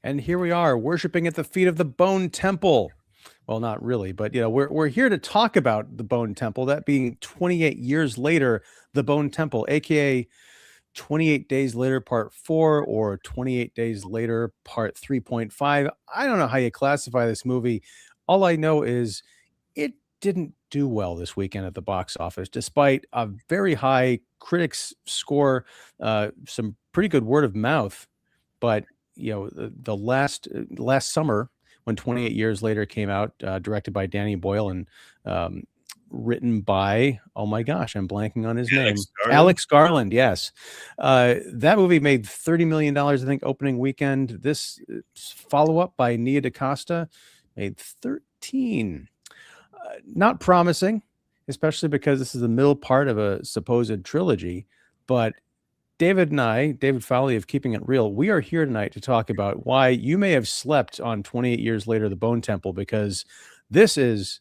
And here we are, worshiping at the feet of the Bone Temple. Well, not really, but we're here to talk about the Bone Temple. That being 28 years later, the Bone Temple, aka 28 Days Later Part 4 or 28 Days Later Part 3.5. I don't know how you classify this movie. All I know is it didn't do well this weekend at the box office, despite a very high critics score, some pretty good word of mouth. But the last summer when 28 Years Later came out, directed by Danny Boyle and written by, oh my gosh, I'm blanking on his name, Alex Garland. Yes, that movie made $30 million, I think, opening weekend. This follow up by Nia DaCosta made 13. Not promising, especially because this is the middle part of a supposed trilogy. But David Fowley of Keeping It Real, we are here tonight to talk about why you may have slept on 28 Years Later, The Bone Temple, because this is,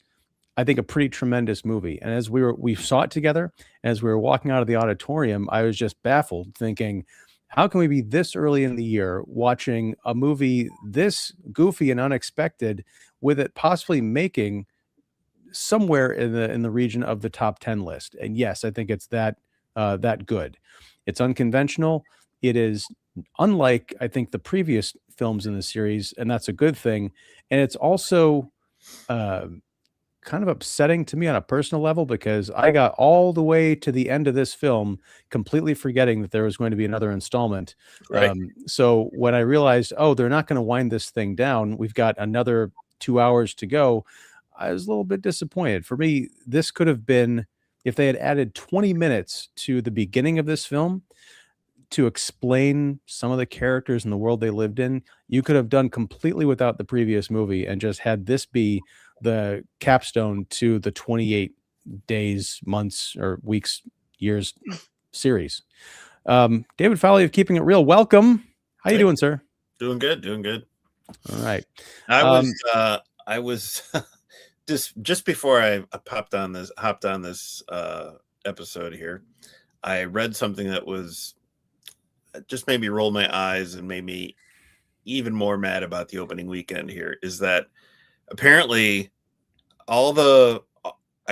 I think, a pretty tremendous movie. And as we saw it together, as we were walking out of the auditorium, I was just baffled, thinking, how can we be this early in the year watching a movie this goofy and unexpected, with it possibly making somewhere in the region of the top 10 list? And yes, I think it's that good. It's unconventional. It is unlike, I think, the previous films in the series, and that's a good thing. And it's also kind of upsetting to me on a personal level, because I got all the way to the end of this film completely forgetting that there was going to be another installment. Right. So when I realized, oh, they're not going to wind this thing down, we've got another 2 hours to go, I was a little bit disappointed. For me, this could have been, if they had added 20 minutes to the beginning of this film to explain some of the characters and the world they lived in, you could have done completely without the previous movie and just had this be the capstone to the 28 days, months, or weeks, years series. David Fowley of Keeping It Real, welcome. How you doing, sir? Doing good. All right. I was just before I hopped on this episode here, I read something that was just made me roll my eyes and made me even more mad about the opening weekend here. Is that apparently I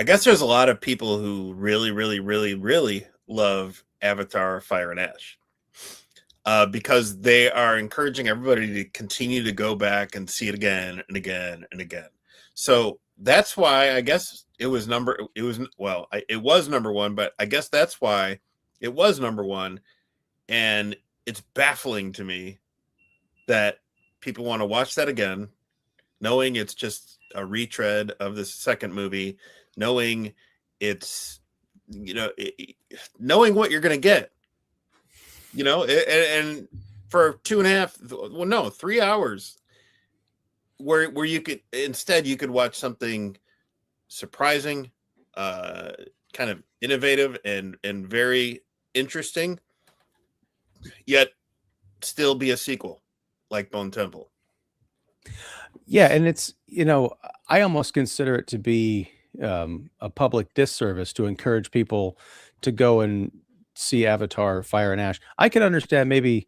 guess there's a lot of people who really, really, really, really love Avatar: Fire and Ash, because they are encouraging everybody to continue to go back and see it again and again and again. So that's why I guess it was number one, but I guess that's why it was number one. And it's baffling to me that people want to watch that again, knowing it's just a retread of the second movie, knowing it's, knowing what you're going to get, and for 3 hours, where you could watch something surprising, kind of innovative and very interesting, yet still be a sequel like Bone Temple. Yeah, and it's, I almost consider it to be a public disservice to encourage people to go and see Avatar: Fire and Ash. I can understand maybe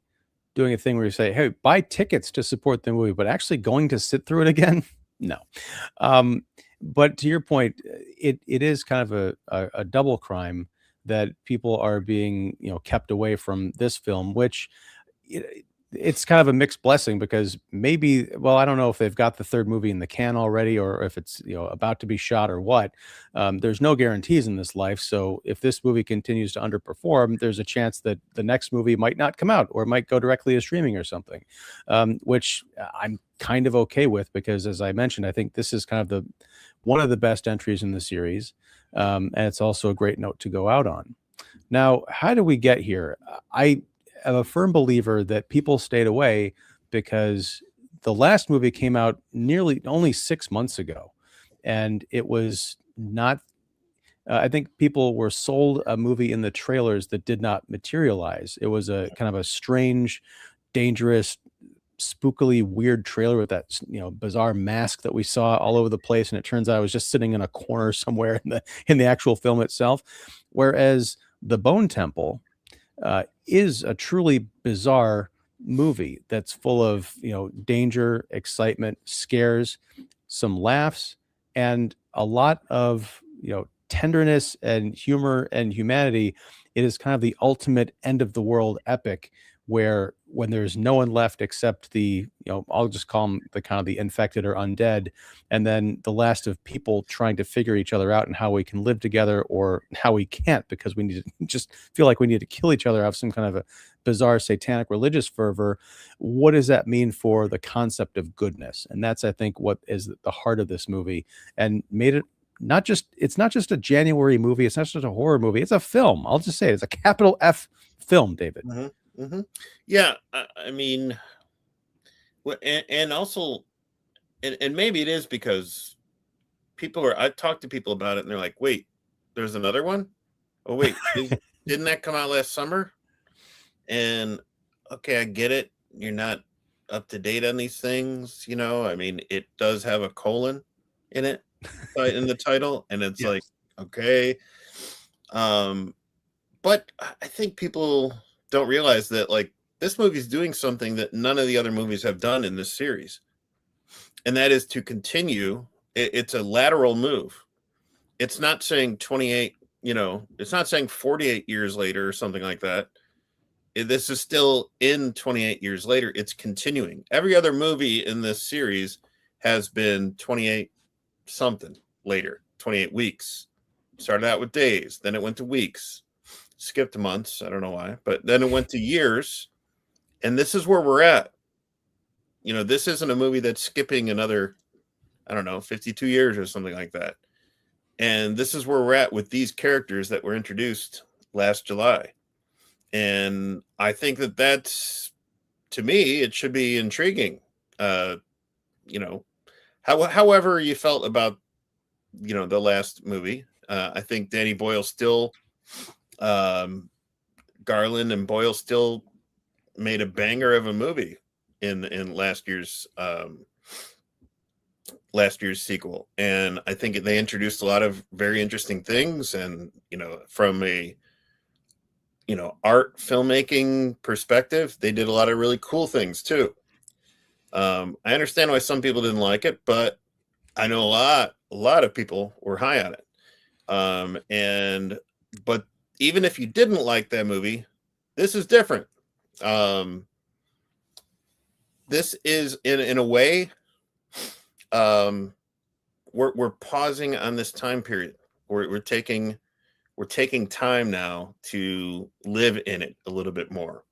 doing a thing where you say, hey, buy tickets to support the movie, but actually going to sit through it again? No. But to your point, it is kind of a double crime that people are being, kept away from this film, which it's kind of a mixed blessing, because maybe, well, I don't know if they've got the third movie in the can already, or if it's, about to be shot or what. There's no guarantees in this life. So if this movie continues to underperform, there's a chance that the next movie might not come out, or might go directly to streaming or something, which I'm kind of okay with, because as I mentioned, I think this is kind of one of the best entries in the series. And it's also a great note to go out on. Now, how do we get here? I am a firm believer that people stayed away because the last movie came out nearly only 6 months ago, and it was not, I think people were sold a movie in the trailers that did not materialize. It was a kind of a strange, dangerous, spookily weird trailer with that, bizarre mask that we saw all over the place, and it turns out I was just sitting in a corner somewhere in the actual film itself. Whereas the Bone Temple is a truly bizarre movie that's full of, danger, excitement, scares, some laughs, and a lot of, tenderness and humor and humanity. It is kind of the ultimate end of the world epic where when there's no one left except the, I'll just call them the kind of the infected or undead, and then the last of people trying to figure each other out and how we can live together or how we can't because we need to just feel like we need to kill each other, have some kind of a bizarre satanic religious fervor. What does that mean for the concept of goodness? And that's, I think, what is the heart of this movie, and made it it's not just a January movie. It's not just a horror movie. It's a film. I'll just say it. It's a capital F film, David. Yeah. I mean, and also, and maybe it is because I've talked to people about it and they're like, wait, there's another one? Oh, wait, didn't that come out last summer? And okay, I get it. You're not up to date on these things. I mean, it does have a colon in it, in the title. And it's like, okay. But I think people don't realize that like this movie's doing something that none of the other movies have done in this series. And that is to continue. It's a lateral move. It's not saying 28, it's not saying 48 years later or something like that. This is still in 28 years later. It's continuing. Every other movie in this series has been 28 something later, 28 weeks. Started out with days, then it went to weeks, skipped months. I don't know why, but then it went to years. And this is where we're at. This isn't a movie that's skipping another, I don't know, 52 years or something like that. And this is where we're at with these characters that were introduced last July. And I think that's, to me, it should be intriguing. However you felt about, the last movie, I think Danny Boyle still, Garland and Boyle still made a banger of a movie in last year's sequel. And I think they introduced a lot of very interesting things. And, from a, art filmmaking perspective, they did a lot of really cool things too. I understand why some people didn't like it, but I know a lot of people were high on it. But even if you didn't like that movie, this is different. This is in a way, we're pausing on this time period. We're taking time now to live in it a little bit more.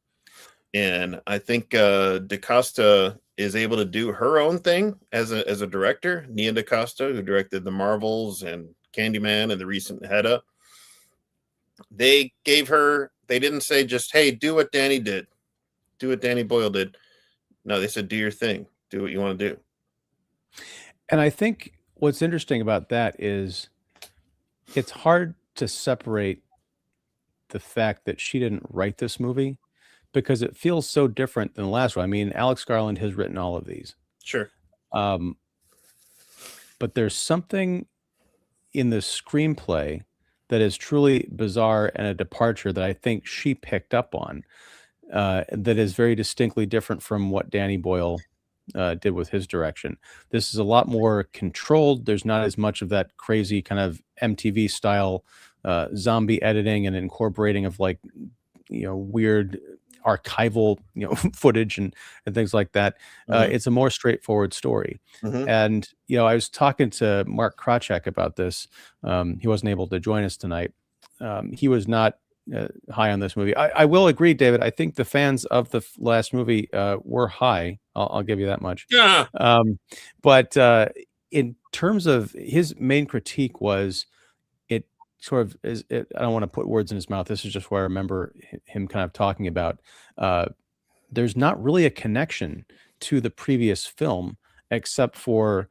And I think DaCosta is able to do her own thing as a director. Nia DaCosta, who directed The Marvels and Candyman and the recent Hedda. They didn't say just, hey, do what Danny did. Do what Danny Boyle did. No, they said, do your thing. Do what you want to do. And I think what's interesting about that is it's hard to separate the fact that she didn't write this movie because it feels so different than the last one. I mean, Alex Garland has written all of these. Sure. But there's something in the screenplay that is truly bizarre and a departure that I think she picked up on that is very distinctly different from what Danny Boyle did with his direction. This is a lot more controlled. There's not as much of that crazy kind of MTV style zombie editing and incorporating of like, weird archival, footage and things like that. It's a more straightforward story. And, I was talking to Mark Krachek about this. He wasn't able to join us tonight. He was not high on this movie. I will agree, David. I think the fans of the last movie were high. I'll give you that much. Yeah. But in terms of his main critique was it sort of is. I don't want to put words in his mouth. This is just where I remember him kind of talking about. There's not really a connection to the previous film, except for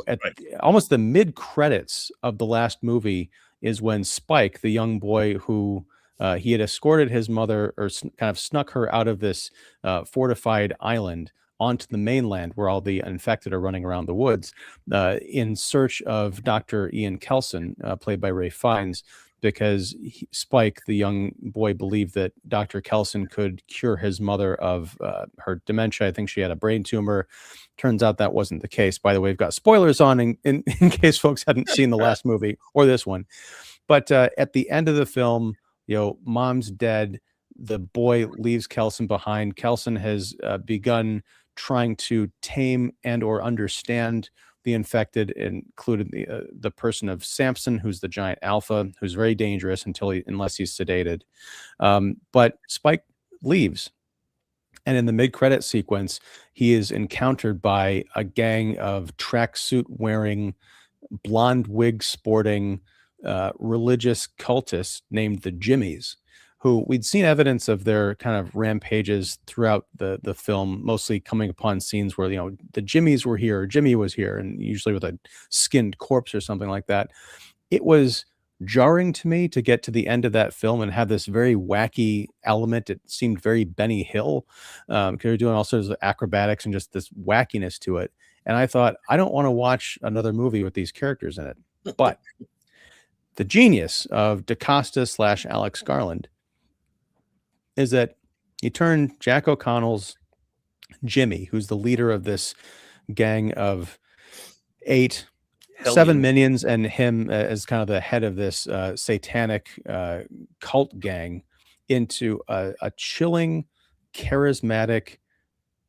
at almost the mid credits of the last movie is when Spike, the young boy who he had escorted his mother or kind of snuck her out of this fortified island onto the mainland where all the infected are running around the woods in search of Dr. Ian Kelson, played by Ray Fiennes, because Spike, the young boy, believed that Dr. Kelson could cure his mother of her dementia. I think she had a brain tumor. Turns out that wasn't the case. By the way, we've got spoilers on in case folks hadn't seen the last movie or this one. But at the end of the film, mom's dead. The boy leaves Kelson behind. Kelson has begun trying to tame and or understand the infected, including the person of Samson, who's the giant alpha, who's very dangerous unless he's sedated. But Spike leaves. And in the mid-credit sequence, he is encountered by a gang of tracksuit wearing, blonde wig sporting, religious cultists named the Jimmies, who we'd seen evidence of their kind of rampages throughout the film, mostly coming upon scenes where, the Jimmies were here, or Jimmy was here, and usually with a skinned corpse or something like that. It was jarring to me to get to the end of that film and have this very wacky element. It seemed very Benny Hill, because they're doing all sorts of acrobatics and just this wackiness to it. And I thought, I don't want to watch another movie with these characters in it. But the genius of DaCosta / Alex Garland is that you turn Jack O'Connell's Jimmy, who's the leader of this gang of 7 minions, and him as kind of the head of this satanic cult gang, into a chilling, charismatic,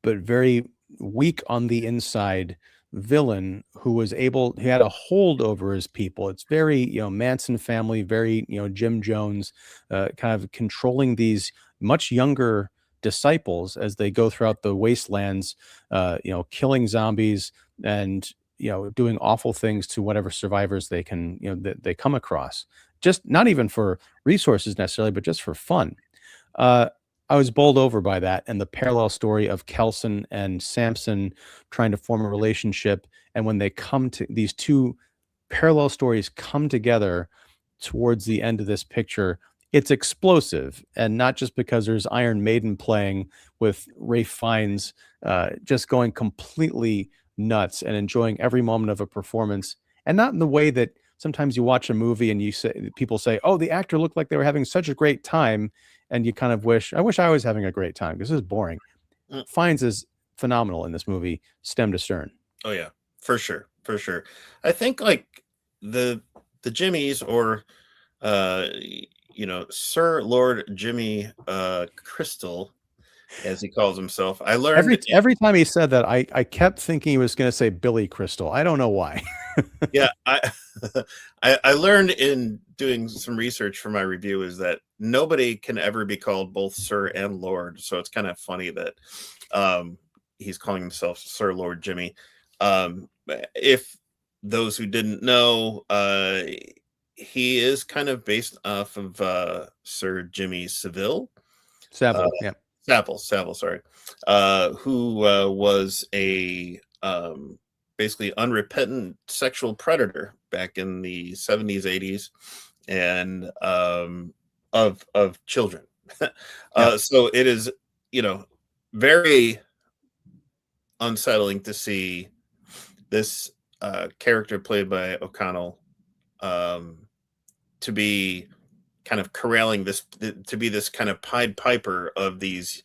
but very weak on the inside villain who had a hold over his people. It's very, Manson family, very, Jim Jones, kind of controlling these much younger disciples as they go throughout the wastelands, killing zombies and, doing awful things to whatever survivors they can, they come across. Just not even for resources necessarily, but just for fun. I was bowled over by that and the parallel story of Kelson and Samson trying to form a relationship. And when they come to these two parallel stories come together towards the end of this picture, it's explosive. And not just because there's Iron Maiden playing with Ralph Fiennes just going completely nuts and enjoying every moment of a performance, and not in the way that sometimes you watch a movie and people say, oh, the actor looked like they were having such a great time. And you kind of wish I was having a great time because this is boring. Fiennes is phenomenal in this movie, stem to stern. Oh yeah, for sure. For sure. I think like the Jimmies, or, Sir Lord Jimmy Crystal, as he calls himself. I learned every time he said that, I kept thinking he was going to say Billy Crystal. I don't know why. Yeah, I learned in doing some research for my review is that nobody can ever be called both Sir and Lord. So it's kind of funny that he's calling himself Sir Lord Jimmy. If those who didn't know, he is kind of based off of Sir Jimmy Savile. Savile, yeah. Savile, sorry. Who was a basically unrepentant sexual predator back in the 70s, 80s, and of children. So it is, very unsettling to see this character played by O'Connell to be kind of corralling this, to be this kind of Pied Piper of these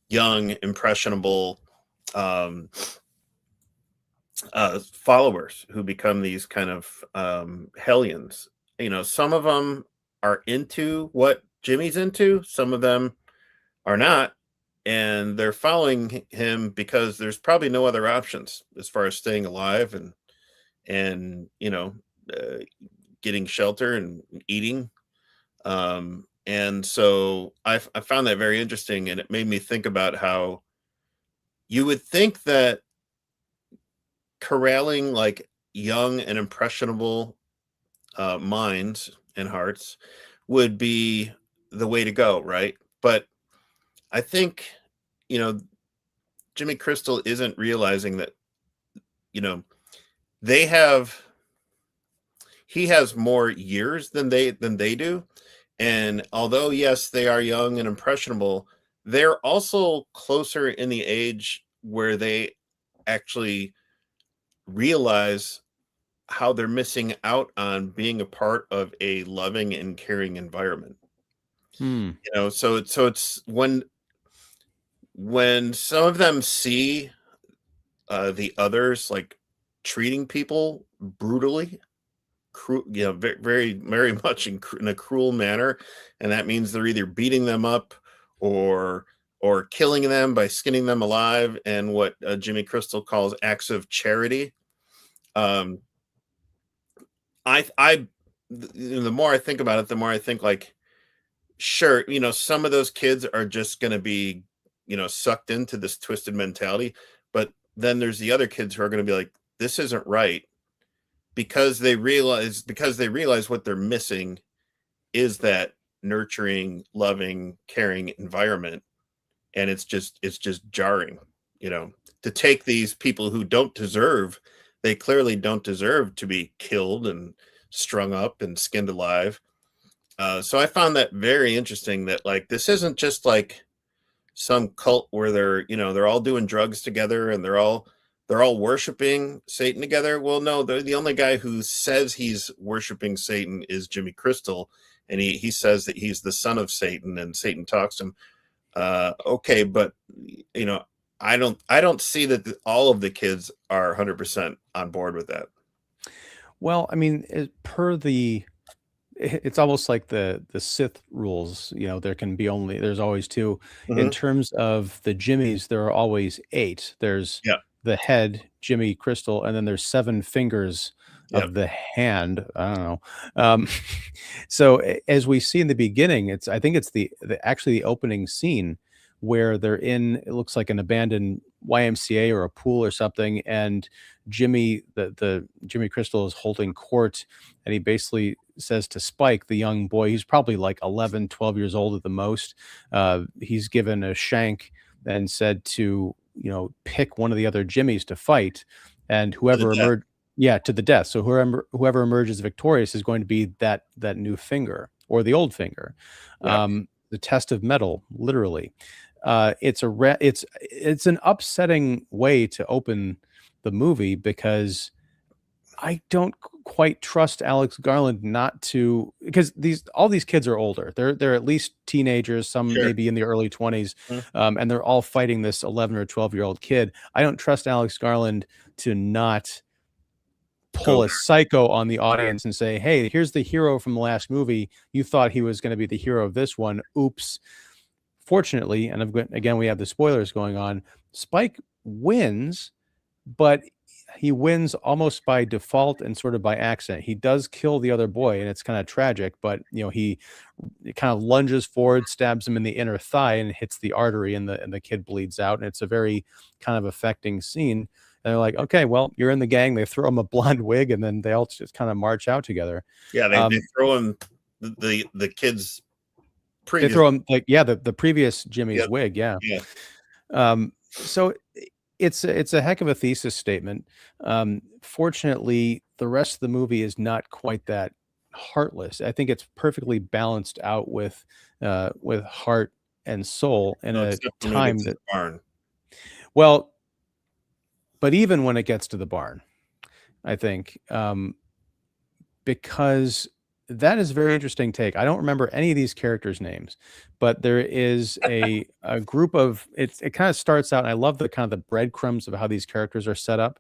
young, impressionable followers who become these kind of hellions. Some of them are into what Jimmy's into, some of them are not, and they're following him because there's probably no other options as far as staying alive and getting shelter and eating. And so I found that very interesting, and it made me think about how you would think that corralling like young and impressionable minds and hearts would be the way to go, right? But I think Jimmy Crystal isn't realizing that he has more years than they do, and although yes, they are young and impressionable, they're also closer in the age where they actually realize how they're missing out on being a part of a loving and caring environment. Hmm. So it's when some of them see the others like treating people brutally, very, very, very much in a cruel manner, and that means they're either beating them up or killing them by skinning them alive, and what Jimmy Crystal calls acts of charity. Um, I the more I think about it, the more I think like, sure, some of those kids are just going to be, sucked into this twisted mentality, but then there's the other kids who are going to be like, this isn't right, because they realize what they're missing is that nurturing, loving, caring environment, and it's just jarring, to take these people who don't deserve, they clearly don't deserve to be killed and strung up and skinned alive. So I found that very interesting, that like this isn't just like some cult where they're all doing drugs together and they're all worshiping Satan together. Well, no, the only guy who says he's worshiping Satan is Jimmy Crystal, and he says that he's the son of Satan, and Satan talks to him. Okay, but you know, I don't see that all of the kids are 100% on board with that. Well, I mean, it's almost like the Sith rules. There can be there's always two. In Hmm. terms of the Jimmies, there are always eight. There's Yeah, the head, Jimmy Crystal, and then there's seven fingers yeah, of the hand. I don't know. Um, so as we see in the beginning, I think it's actually the opening scene where they're in, it looks like an abandoned YMCA or a pool or something, and the Jimmy Crystal is holding court, and he basically says to Spike, the young boy, he's probably like 11, 12 years old at the most. He's given a shank and said to, pick one of the other Jimmies to fight, and to the whoever death. emerged, yeah, to the death. So whoever emerges victorious is going to be that new finger or the old finger. Yeah, The test of metal, literally. It's an upsetting way to open the movie because I don't quite trust Alex Garland not to, because all these kids are older. They're at least teenagers, some sure. maybe in the early 20s, Mhm. and they're all fighting this 11 or 12-year-old kid. I don't trust Alex Garland to not Go pull a psycho on the audience and say, "Hey, here's the hero from the last movie. You thought he was going to be the hero of this one. Oops." Fortunately, and again, we have the spoilers going on. Spike wins, but he wins almost by default and sort of by accident. He does kill the other boy, and it's kind of tragic, but he kind of lunges forward, stabs him in the inner thigh, and hits the artery, and the kid bleeds out. And it's a very kind of affecting scene. And they're like, okay, well, you're in the gang. They throw him a blonde wig, and then they all just kind of march out together. Yeah, they Um, throw him the kids they previous. throw him like, yeah, the previous Yeah, Jimmy's wig, yeah. yeah. So it's a heck of a thesis statement. Fortunately, the rest of the movie is not quite that heartless. I think it's perfectly balanced out with heart and soul in No, a except when it time gets to that, the barn. well, but even when it gets to the barn, I think, because that is a very interesting take. I don't remember any of these characters' names, but there is a group of it kind of starts out, and I love the kind of the breadcrumbs of how these characters are set up.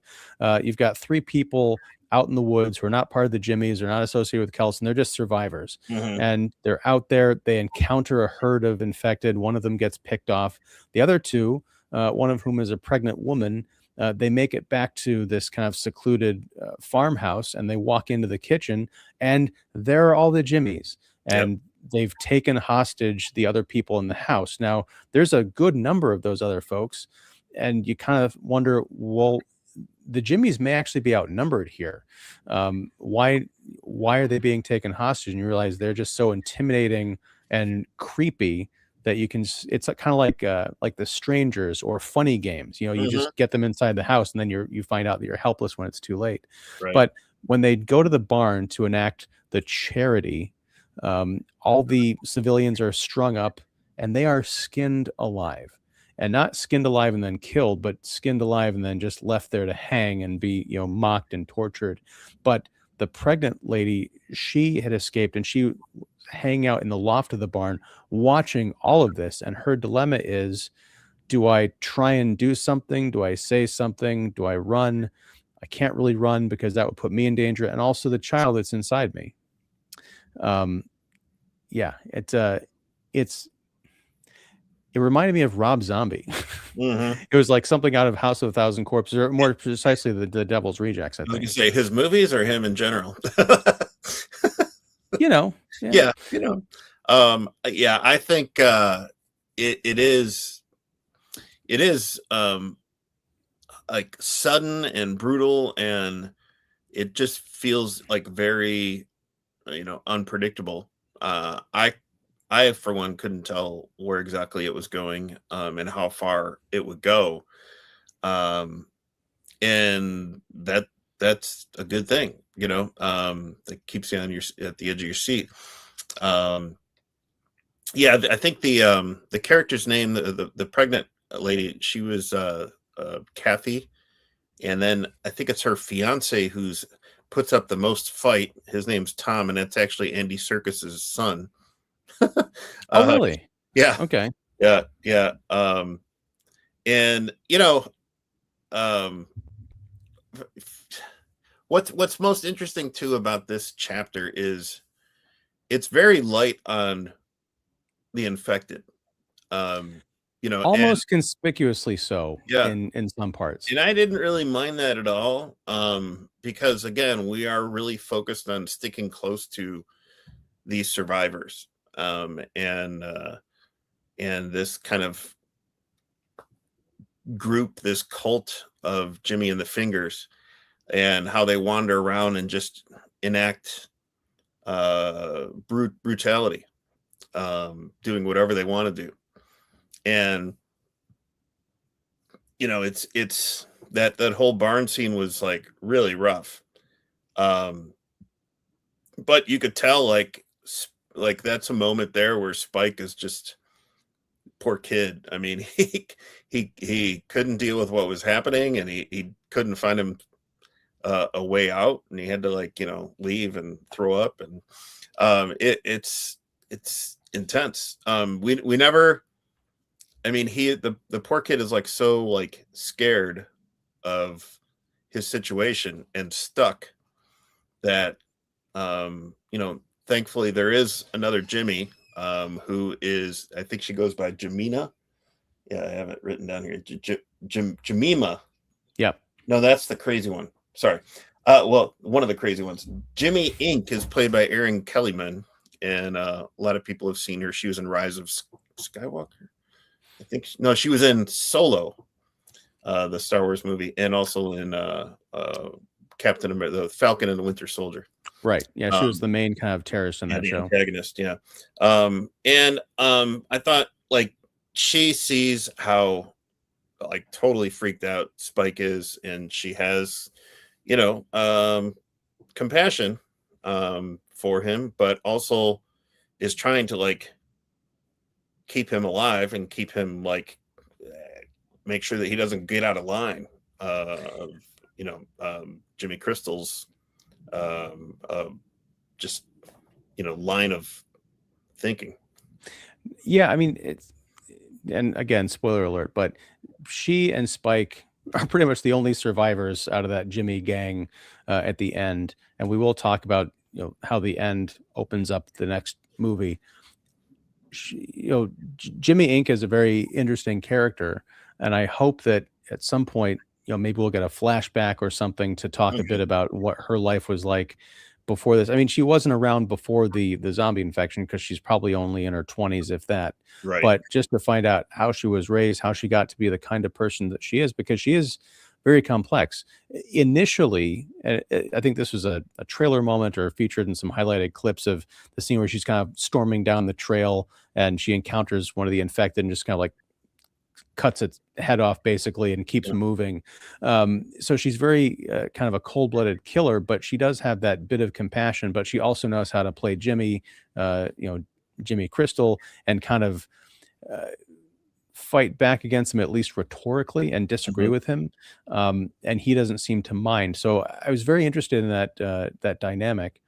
You've got three people out in the woods who are not part of the Jimmies, they're not associated with Kelson, they're just survivors. Hmm. And they're out there, they encounter a herd of infected, one of them gets picked off. The other two, one of whom is a pregnant woman, they make it back to this kind of secluded farmhouse, and they walk into the kitchen, and there are all the Jimmies, Yep. and they've taken hostage the other people in the house. Now, there's a good number of those other folks, and you kind of wonder, well, the Jimmies may actually be outnumbered here. Why are they being taken hostage? And you realize they're just so intimidating and creepy that it's kind of like the strangers or funny games. You Hmm. just get them inside the house, and then you find out that you're helpless when it's too late. Right. But when they go to the barn to enact the charity, all the civilians are strung up and they are skinned alive. and not skinned alive and then killed, but skinned alive and then just left there to hang and be, mocked and tortured. But the pregnant lady, she had escaped, and she was hanging out in the loft of the barn watching all of this. And her dilemma is, do I try and do something? Do I say something? Do I run? I can't really run because that would put me in danger, and also the child that's inside me. Yeah, it reminded me of Rob Zombie. Mm-hmm. It was like something out of House of a Thousand Corpses, or more precisely, the Devil's Rejects, I Like you think. say, his movies or him in general? Yeah. Yeah, yeah, I think it is like sudden and brutal, and it just feels like very unpredictable. I for one couldn't tell where exactly it was going, and how far it would go, and that's a good thing, that keeps you at the edge of your seat. Yeah, I think the character's name, the pregnant lady, she was Kathy, and then I think it's her fiance who's puts up the most fight. His name's Tom, and that's actually Andy Serkis's son. Oh, really? Yeah. Okay. Yeah. And what's most interesting too about this chapter is it's very light on the infected. Almost conspicuously so. Yeah. In some parts. And I didn't really mind that at all, because again, we are really focused on sticking close to these survivors, and this kind of group, this cult of Jimmy and the Fingers, and how they wander around and just enact brutality, doing whatever they want to do. And it's that whole barn scene was like really rough, but you could tell like that's a moment there where Spike is just, poor kid. I mean, he couldn't deal with what was happening, and he couldn't find him a way out, and he had to leave and throw up, and it's intense. We never, I mean, the poor kid is so scared of his situation and stuck that thankfully there is another Jimmy, who is, I think she goes by Jamina. Yeah, I have it written down here. Jemima. Yeah. No, that's the crazy one. Sorry. Well, one of the crazy ones. Jimmy Inc. is played by Erin Kellyman, and a lot of people have seen her. She was in Rise of Skywalker. I think she was in Solo, the Star Wars movie, and also in Captain America, the Falcon and the Winter Soldier. Right. Yeah, she was the main kind of terrorist in that show. Antagonist, yeah. And I thought she sees how totally freaked out Spike is, and she has compassion for him, but also is trying to keep him alive and keep him make sure that he doesn't get out of line. Jimmy Crystal's just line of thinking. Yeah, I mean, and again, spoiler alert, but she and Spike are pretty much the only survivors out of that Jimmy gang at the end, and we will talk about how the end opens up the next movie. Jimmy Inc. is a very interesting character, and I hope that at some point maybe we'll get a flashback or something to talk a bit about what her life was like before this. I mean, she wasn't around before the zombie infection because she's probably only in her 20s, if that. Right. But just to find out how she was raised, how she got to be the kind of person that she is, because she is very complex. Initially, I think this was a trailer moment or featured in some highlighted clips of the scene where she's kind of storming down the trail and she encounters one of the infected and just kind of cuts its head off basically and keeps moving. So she's very kind of a cold-blooded killer, but she does have that bit of compassion, but she also knows how to play Jimmy, Jimmy Crystal, and kind of fight back against him, at least rhetorically, and disagree with him, and he doesn't seem to mind. So I was very interested in that dynamic.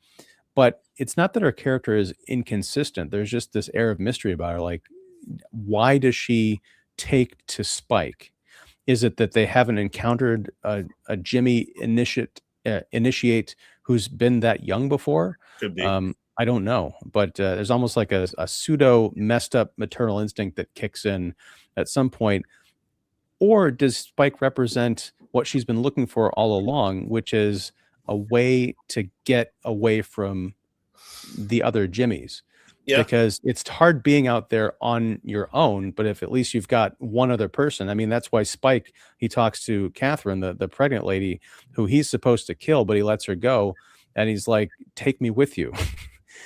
But it's not that her character is inconsistent. There's just this air of mystery about her. Like, why does she take to Spike? Is it that they haven't encountered a Jimmy initiate who's been that young before? Could be. I don't know, but there's almost like a pseudo messed up maternal instinct that kicks in at some point. Or does Spike represent what she's been looking for all along, which is a way to get away from the other Jimmies? Yeah. Because it's hard being out there on your own, but if at least you've got one other person. I mean, that's why Spike, he talks to Catherine, the pregnant lady, who he's supposed to kill, but he lets her go, and he's like, "Take me with you."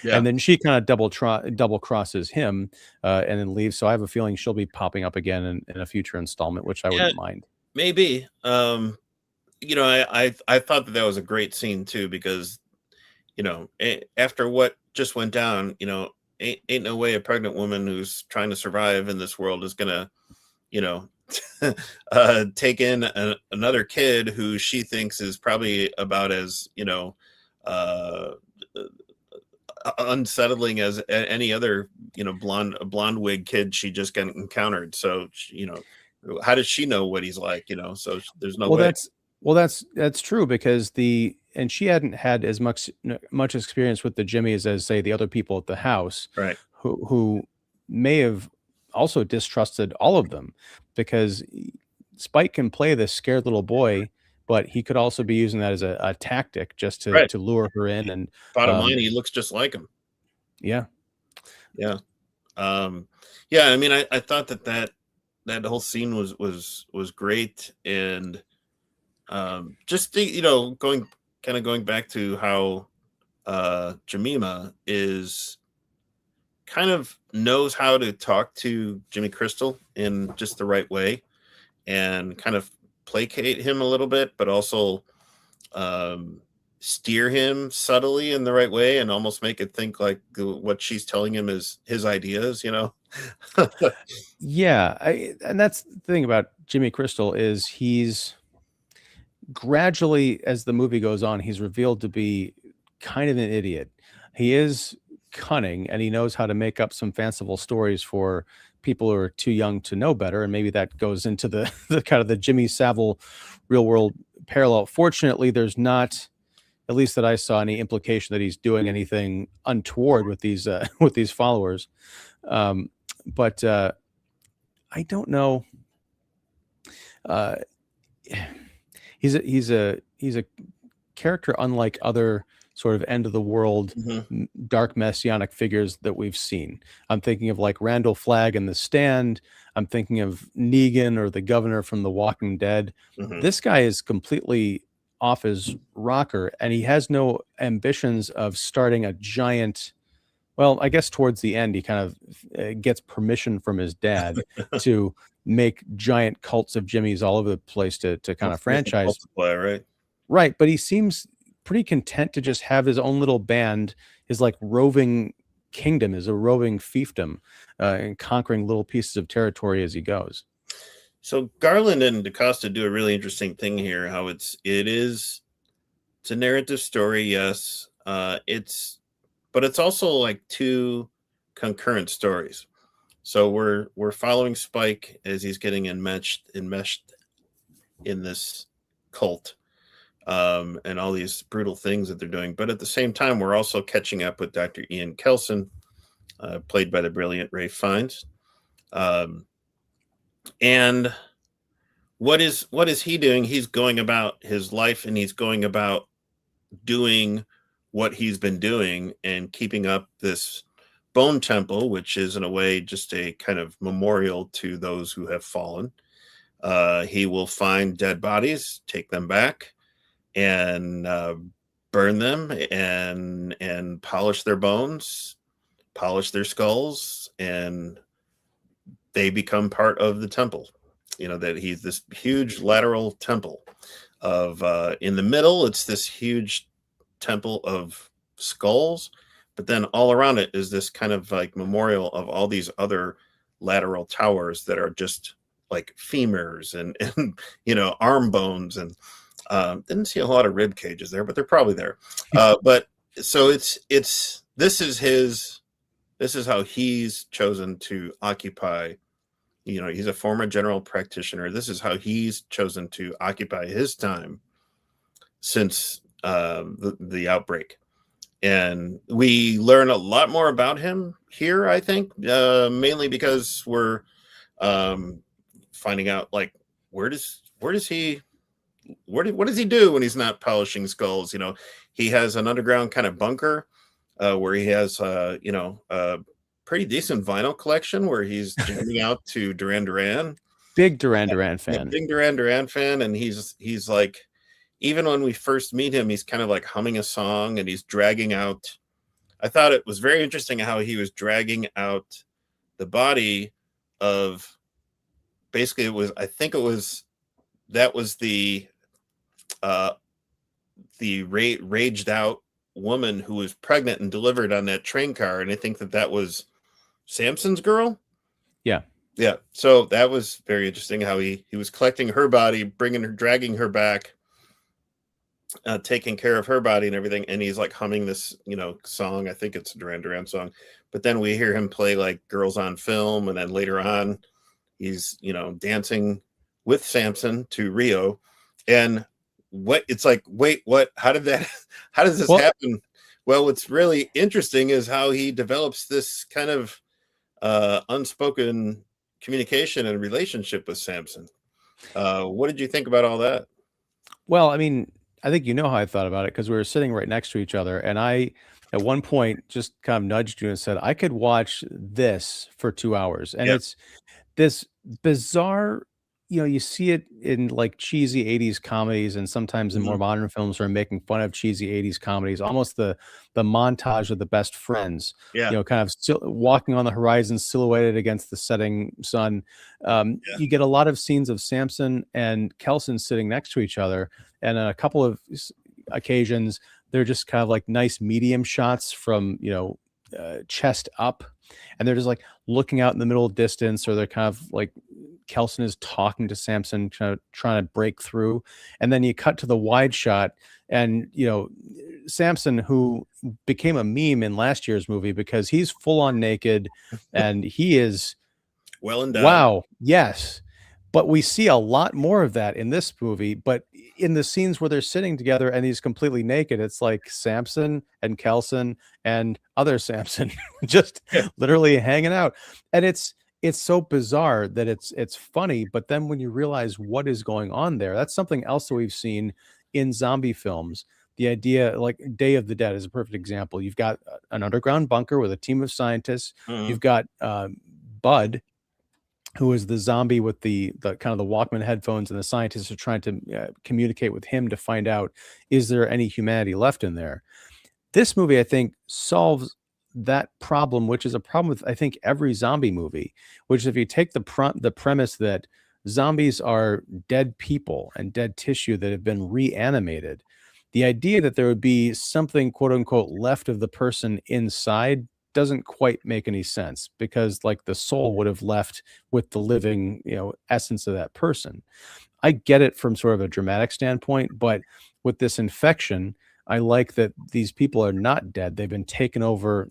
Yeah. And then she kind of double crosses him, and then leaves. So I have a feeling she'll be popping up again in a future installment, which I wouldn't mind. Maybe. You know, I thought that was a great scene too, because, you know, after what just went down, you know, ain't no way a pregnant woman who's trying to survive in this world is gonna, you know, take in another kid who she thinks is probably about as, you know, unsettling as any other, you know, blonde wig kid she just got encountered. So you know, how does she know what he's like? You know, so there's no way. That's true, because and she hadn't had as much experience with the Jimmies as, say, the other people at the house, Right. who may have also distrusted all of them, because Spike can play this scared little boy, but he could also be using that as a tactic just to Right. lure her in. And Bottom line, he looks just like him. yeah. Yeah. Yeah. I mean, I thought that whole scene was great. And just you know, going back to how Jemima is kind of knows how to talk to Jimmy Crystal in just the right way, and kind of placate him a little bit, but also steer him subtly in the right way, and almost make it think like what she's telling him is his ideas, you know. Yeah, and that's the thing about Jimmy Crystal, is he's gradually, as the movie goes on, he's revealed to be kind of an idiot. He is cunning, and he knows how to make up some fanciful stories for people who are too young to know better, and maybe that goes into the kind of the Jimmy Savile real world parallel. Fortunately, there's not, at least that I saw, any implication that he's doing anything untoward with these followers. But I don't know. He's a character unlike other sort of end of the world, dark messianic figures that we've seen. I'm thinking of like Randall Flagg in The Stand. I'm thinking of Negan, or the governor from The Walking Dead. This guy is completely off his rocker, and he has no ambitions of starting a giant. Well, I guess towards the end, he kind of gets permission from his dad to make giant cults of Jimmys all over the place to kind of franchise. Multiply, right? Right, but he seems pretty content to just have his own little band, his like roving kingdom, is a roving fiefdom, and conquering little pieces of territory as he goes. So Garland and DaCosta do a really interesting thing here. How it's a narrative story, yes. But it's also like two concurrent stories. So we're following Spike as he's getting enmeshed in this cult, and all these brutal things that they're doing. But at the same time, we're also catching up with Dr. Ian Kelson, played by the brilliant Ralph Fiennes. And what is he doing? He's going about his life, and he's going about doing what he's been doing, and keeping up this bone temple, which is in a way just a kind of memorial to those who have fallen. He will find dead bodies, take them back, and burn them, and polish their bones, polish their skulls, and they become part of the temple. You know, that he's this huge lateral temple of in the middle, it's this huge temple of skulls, but then all around it is this kind of like memorial of all these other lateral towers that are just like femurs and arm bones, and didn't see a lot of rib cages there, but they're probably there. But so this is how he's chosen to occupy. He's a former general practitioner. This is how he's chosen to occupy his time since the outbreak. And we learn a lot more about him here, I think, mainly because we're finding out, like, what does he do when he's not polishing skulls? He has an underground kind of bunker where he has a pretty decent vinyl collection where he's jamming out to Duran Duran. Big Duran Duran fan. Big Duran Duran fan, and he's like, even when we first meet him, he's kind of like humming a song, and he's dragging out. I thought it was very interesting how he was dragging out the body of, basically that was the raged out woman who was pregnant and delivered on that train car, and I think that was Samson's girl. Yeah. So that was very interesting how he was collecting her body, dragging her back, taking care of her body and everything, and he's like humming this song. I think it's a Duran Duran song, but then we hear him play like Girls on Film, and then later on he's dancing with Samson to Rio. And it's like, wait, what? How does this happen? Well, what's really interesting is how he develops this kind of unspoken communication and relationship with Samson. What did you think about all that? Well, I mean, I think how I thought about it, because we were sitting right next to each other, and I, at one point, just kind of nudged you and said, I could watch this for 2 hours. And it's this bizarre, you see it in like cheesy 80s comedies, and sometimes in more modern films where making fun of cheesy 80s comedies, almost the montage of the best friends, kind of still walking on the horizon, silhouetted against the setting sun. You get a lot of scenes of Samson and Kelson sitting next to each other, and on a couple of occasions, they're just kind of like nice medium shots from, chest up, and they're just like looking out in the middle distance, or they're kind of like Kelson is talking to Samson, trying to break through. And then you cut to the wide shot, and Samson, who became a meme in last year's movie because he's full on naked and he is well and done. Wow, yes. But we see a lot more of that in this movie. But in the scenes where they're sitting together and he's completely naked, it's like Samson and Kelson and other Samson just literally hanging out. And it's so bizarre that it's funny. But then when you realize what is going on there, that's something else that we've seen in zombie films. The idea, like Day of the Dead is a perfect example. You've got an underground bunker with a team of scientists. You've got Bud, who is the zombie with the kind of the Walkman headphones, and the scientists are trying to communicate with him to find out, is there any humanity left in there? This movie, I think, solves that problem, which is a problem with, I think, every zombie movie, which is if you take the premise that zombies are dead people and dead tissue that have been reanimated, the idea that there would be something, quote unquote, left of the person inside doesn't quite make any sense, because like the soul would have left with the living, essence of that person. I get it from sort of a dramatic standpoint, but with this infection, I like that these people are not dead. They've been taken over,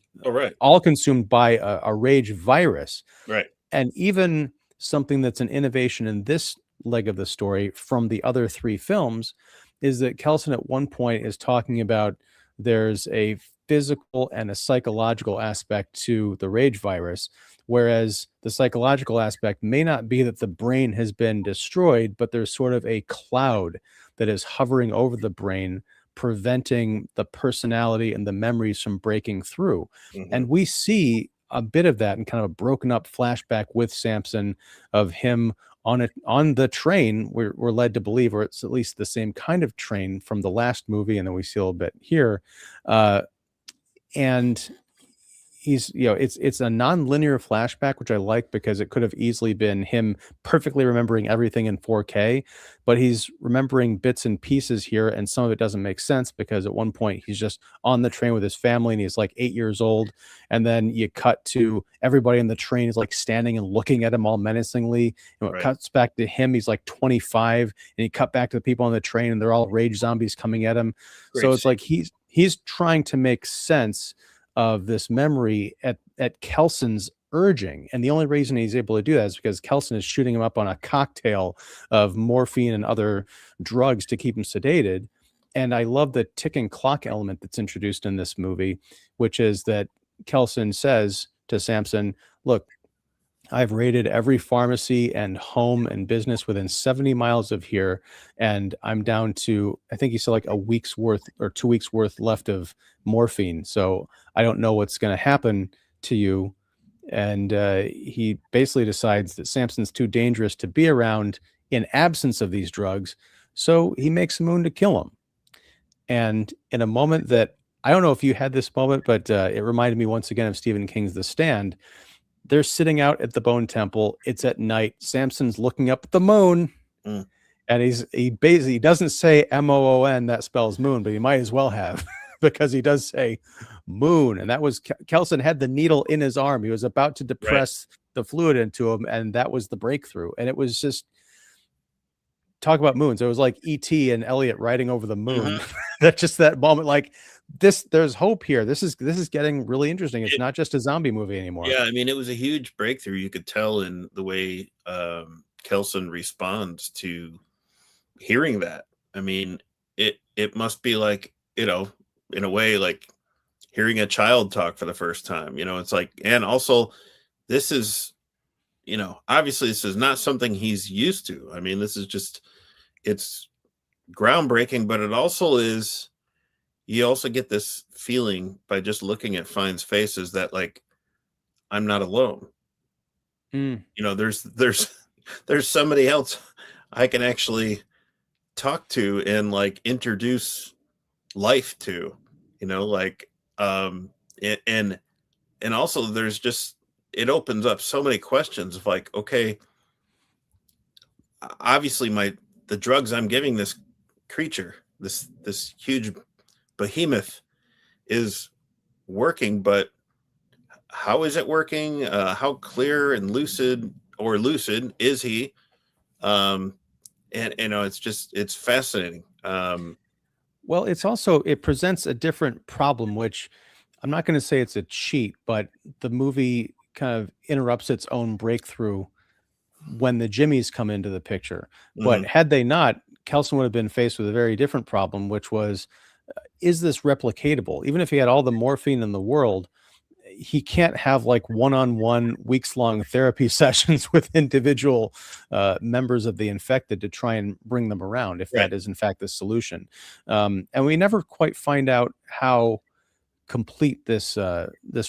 all consumed by a rage virus. Right. And even something that's an innovation in this leg of the story from the other three films is that Kelson at one point is talking about there's a physical and a psychological aspect to the rage virus, whereas the psychological aspect may not be that the brain has been destroyed, but there's sort of a cloud that is hovering over the brain, preventing the personality and the memories from breaking through. And we see a bit of that in kind of a broken up flashback with Samson of him on the train. We're led to believe, or it's at least the same kind of train from the last movie, and then we see a little bit here. And he's, it's a non-linear flashback, which I like because it could have easily been him perfectly remembering everything in 4K, but he's remembering bits and pieces here, and some of it doesn't make sense because at one point he's just on the train with his family and he's like 8 years old, and then you cut to everybody in the train is like standing and looking at him all menacingly, and when it Right. cuts back to him, he's like 25, and he cut back to the people on the train and they're all rage zombies coming at him. So Great it's scene. like he's trying to make sense of this memory at Kelson's urging. And the only reason he's able to do that is because Kelson is shooting him up on a cocktail of morphine and other drugs to keep him sedated. And I love the ticking clock element that's introduced in this movie, which is that Kelson says to Samson, look, I've raided every pharmacy and home and business within 70 miles of here, and I'm down to, I think he said like a week's worth or 2 weeks worth left of morphine. So I don't know what's going to happen to you. And he basically decides that Samson's too dangerous to be around in absence of these drugs. So he makes a move to kill him. And in a moment that, I don't know if you had this moment, but it reminded me once again of Stephen King's The Stand. They're sitting out at the Bone Temple. It's at night. Samson's looking up at the moon, Mm. and he doesn't say MOON, that spells moon, but he might as well have because he does say moon. And that was Kelson had the needle in his arm. He was about to depress the fluid into him, and that was the breakthrough. And it was just talk about moons. It was like E.T. and Elliot riding over the moon. That just that moment, like this, there's hope here. This is getting really interesting. It's not just a zombie movie anymore. Yeah, I mean, it was a huge breakthrough. You could tell in the way Kelson responds to hearing that. I mean, it must be like, in a way, like hearing a child talk for the first time. It's like, and also this is, obviously this is not something he's used to. I mean, this is just, it's groundbreaking, but it also is, you also get this feeling by just looking at Fiennes' faces that like, I'm not alone. There's somebody else I can actually talk to and like introduce life to, like and also there's just, it opens up so many questions of like, okay, obviously the drugs I'm giving this creature, this huge behemoth, is working, but how is it working? How clear and lucid is he? And it's fascinating. Well, it presents a different problem, which I'm not going to say it's a cheat, but the movie kind of interrupts its own breakthrough when the Jimmies come into the picture. But had they not, Kelson would have been faced with a very different problem, which was, is this replicatable? Even if he had all the morphine in the world, he can't have like one-on-one weeks-long therapy sessions with individual members of the infected to try and bring them around, if that is in fact the solution. And we never quite find out how complete this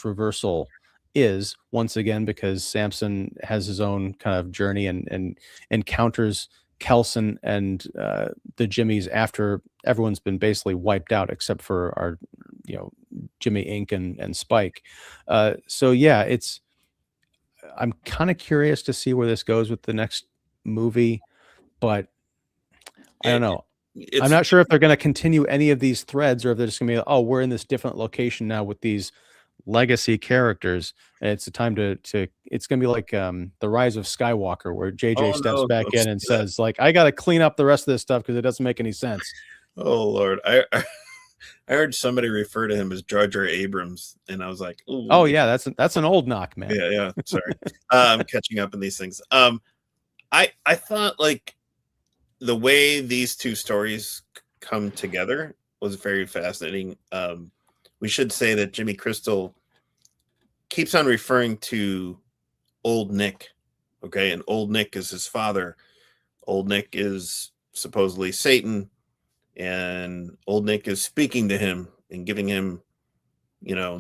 reversal is, once again, because Samson has his own kind of journey and encounters Kelson and the Jimmies after everyone's been basically wiped out except for our Jimmy Inc. and Spike. So yeah, I'm kind of curious to see where this goes with the next movie, but I don't know. I'm not sure if they're going to continue any of these threads or if they're just going to be, oh, we're in this different location now with these legacy characters. And it's a time to it's going to be like the Rise of Skywalker, where JJ steps back in and says, like, I got to clean up the rest of this stuff because it doesn't make any sense. Oh Lord, I heard somebody refer to him as Jar Jar Abrams, and I was like, ooh. Oh yeah, that's an old knock, man. Yeah. Sorry, I'm catching up in these things. I thought like the way these two stories come together was very fascinating. We should say that Jimmy Crystal keeps on referring to Old Nick. Okay, and Old Nick is his father. Old Nick is supposedly Satan, and Old Nick is speaking to him and giving him,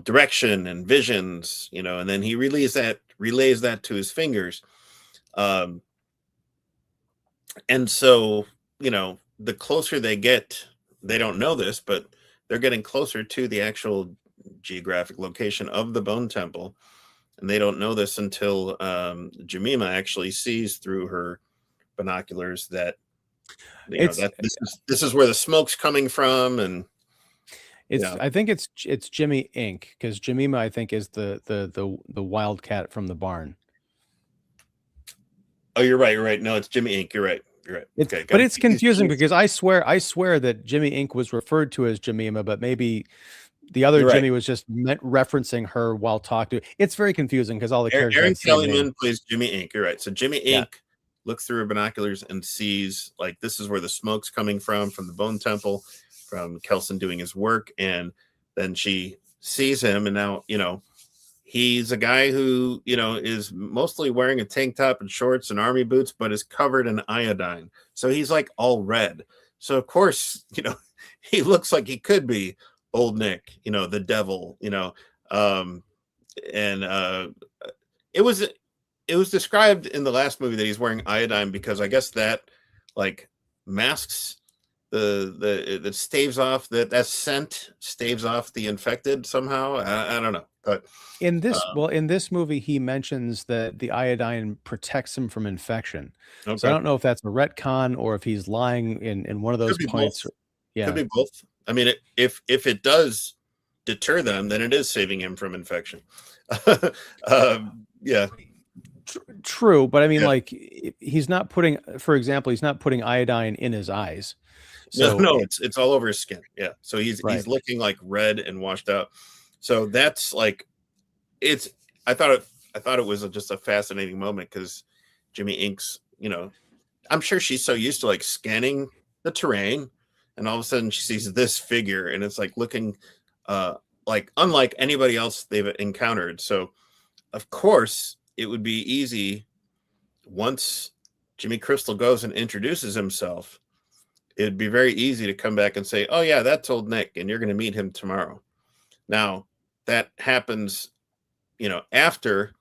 direction and visions, and then he relays that to his fingers. And so, the closer they get, they don't know this, but they're getting closer to the actual geographic location of the Bone Temple, and they don't know this until Jemima actually sees through her binoculars that this is where the smoke's coming from, and I think it's Jimmy Inc. because Jemima I think is the wildcat from the barn. Oh, you're right. You're right. No, it's Jimmy Inc. You're right. You're right. Okay, but it's confusing because I swear that Jimmy Inc. was referred to as Jemima, but maybe the other Jimmy was just referencing her while talking. It's very confusing because all the characters. Aaron Kellyman plays Jimmy Inc. You're right. So Jimmy Inc. looks through her binoculars and sees like this is where the smoke's coming from the Bone Temple, from Kelson doing his work, and then she sees him, and now he's a guy who is mostly wearing a tank top and shorts and army boots, but is covered in iodine. So he's like all red. So of course he looks like he could be Old Nick, the devil, and it was described in the last movie that he's wearing iodine because I guess that like masks the staves off that scent staves off the infected somehow. I don't know, but in this movie he mentions that the iodine protects him from infection. Okay. So I don't know if that's a retcon or if he's lying in one of those points. Yeah, could be both. I mean, if it does deter them, then it is saving him from infection. Yeah. True, but I mean, like, he's not putting, for example, he's not putting iodine in his eyes. So no, it's all over his skin. Yeah, so he's looking like red and washed out. So that's like, I thought it was just a fascinating moment because Jimmy Inks, I'm sure she's so used to like scanning the terrain, and all of a sudden she sees this figure, and it's like looking like unlike anybody else they've encountered. So of course it would be easy once Jimmy Crystal goes and introduces himself. It'd be very easy to come back and say, oh yeah, that's Old Nick, and you're going to meet him tomorrow. Now that happens, after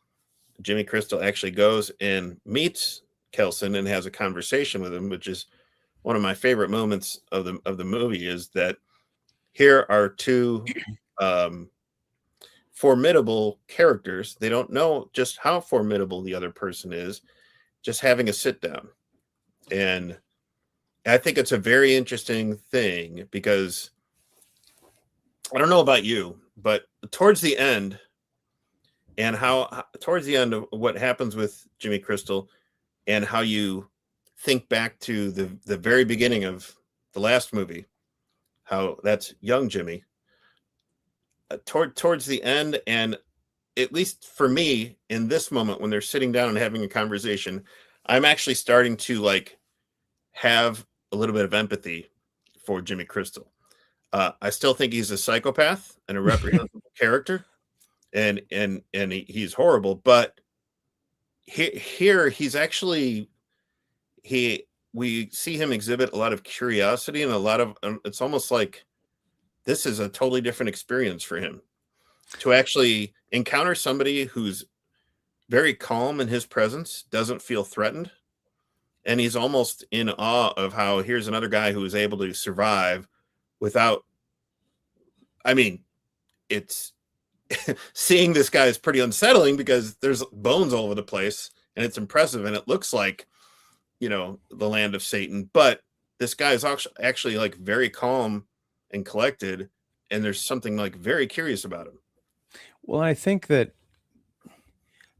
Jimmy Crystal actually goes and meets Kelson and has a conversation with him, which is one of my favorite moments of the movie, is that here are two formidable characters. They don't know just how formidable the other person is, just having a sit down. And I think it's a very interesting thing because I don't know about you, but towards the end of what happens with Jimmy Crystal and how you think back to the very beginning of the last movie, how that's young Jimmy, towards the end, and at least for me in this moment when they're sitting down and having a conversation, I'm actually starting to like have a little bit of empathy for Jimmy Crystal. I still think he's a psychopath and a reprehensible character, and he's horrible. But here he's actually we see him exhibit a lot of curiosity and a lot of it's almost like this is a totally different experience for him to actually encounter somebody who's very calm in his presence, doesn't feel threatened. And he's almost in awe of how here's another guy who is able to survive without, I mean, it's seeing this guy is pretty unsettling because there's bones all over the place and it's impressive. And it looks like, the land of Satan, but this guy is actually like very calm and collected. And there's something like very curious about him. Well, I think that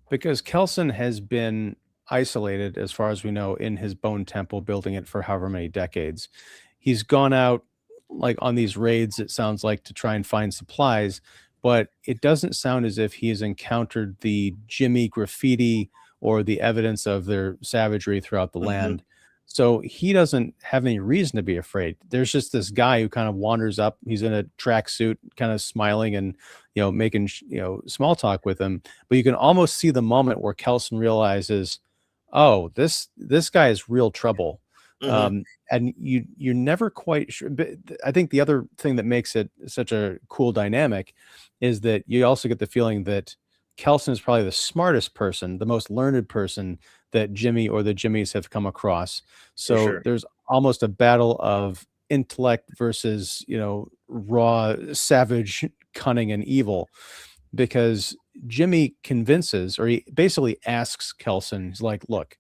because Kelson has been isolated, as far as we know, in his bone temple, building it for however many decades, he's gone out like on these raids, it sounds like, to try and find supplies, but it doesn't sound as if he has encountered the Jimmy graffiti or the evidence of their savagery throughout the land. So he doesn't have any reason to be afraid. There's just this guy who kind of wanders up. He's in a tracksuit, kind of smiling and, making, small talk with him. But you can almost see the moment where Kelson realizes, oh, this guy is real trouble. And you're never quite sure. But I think the other thing that makes it such a cool dynamic is that you also get the feeling that Kelson is probably the smartest person, the most learned person that Jimmy or the Jimmies have come across. So there's almost a battle of intellect versus, raw savage cunning and evil, because Jimmy convinces, or he basically asks Kelson, he's like, look,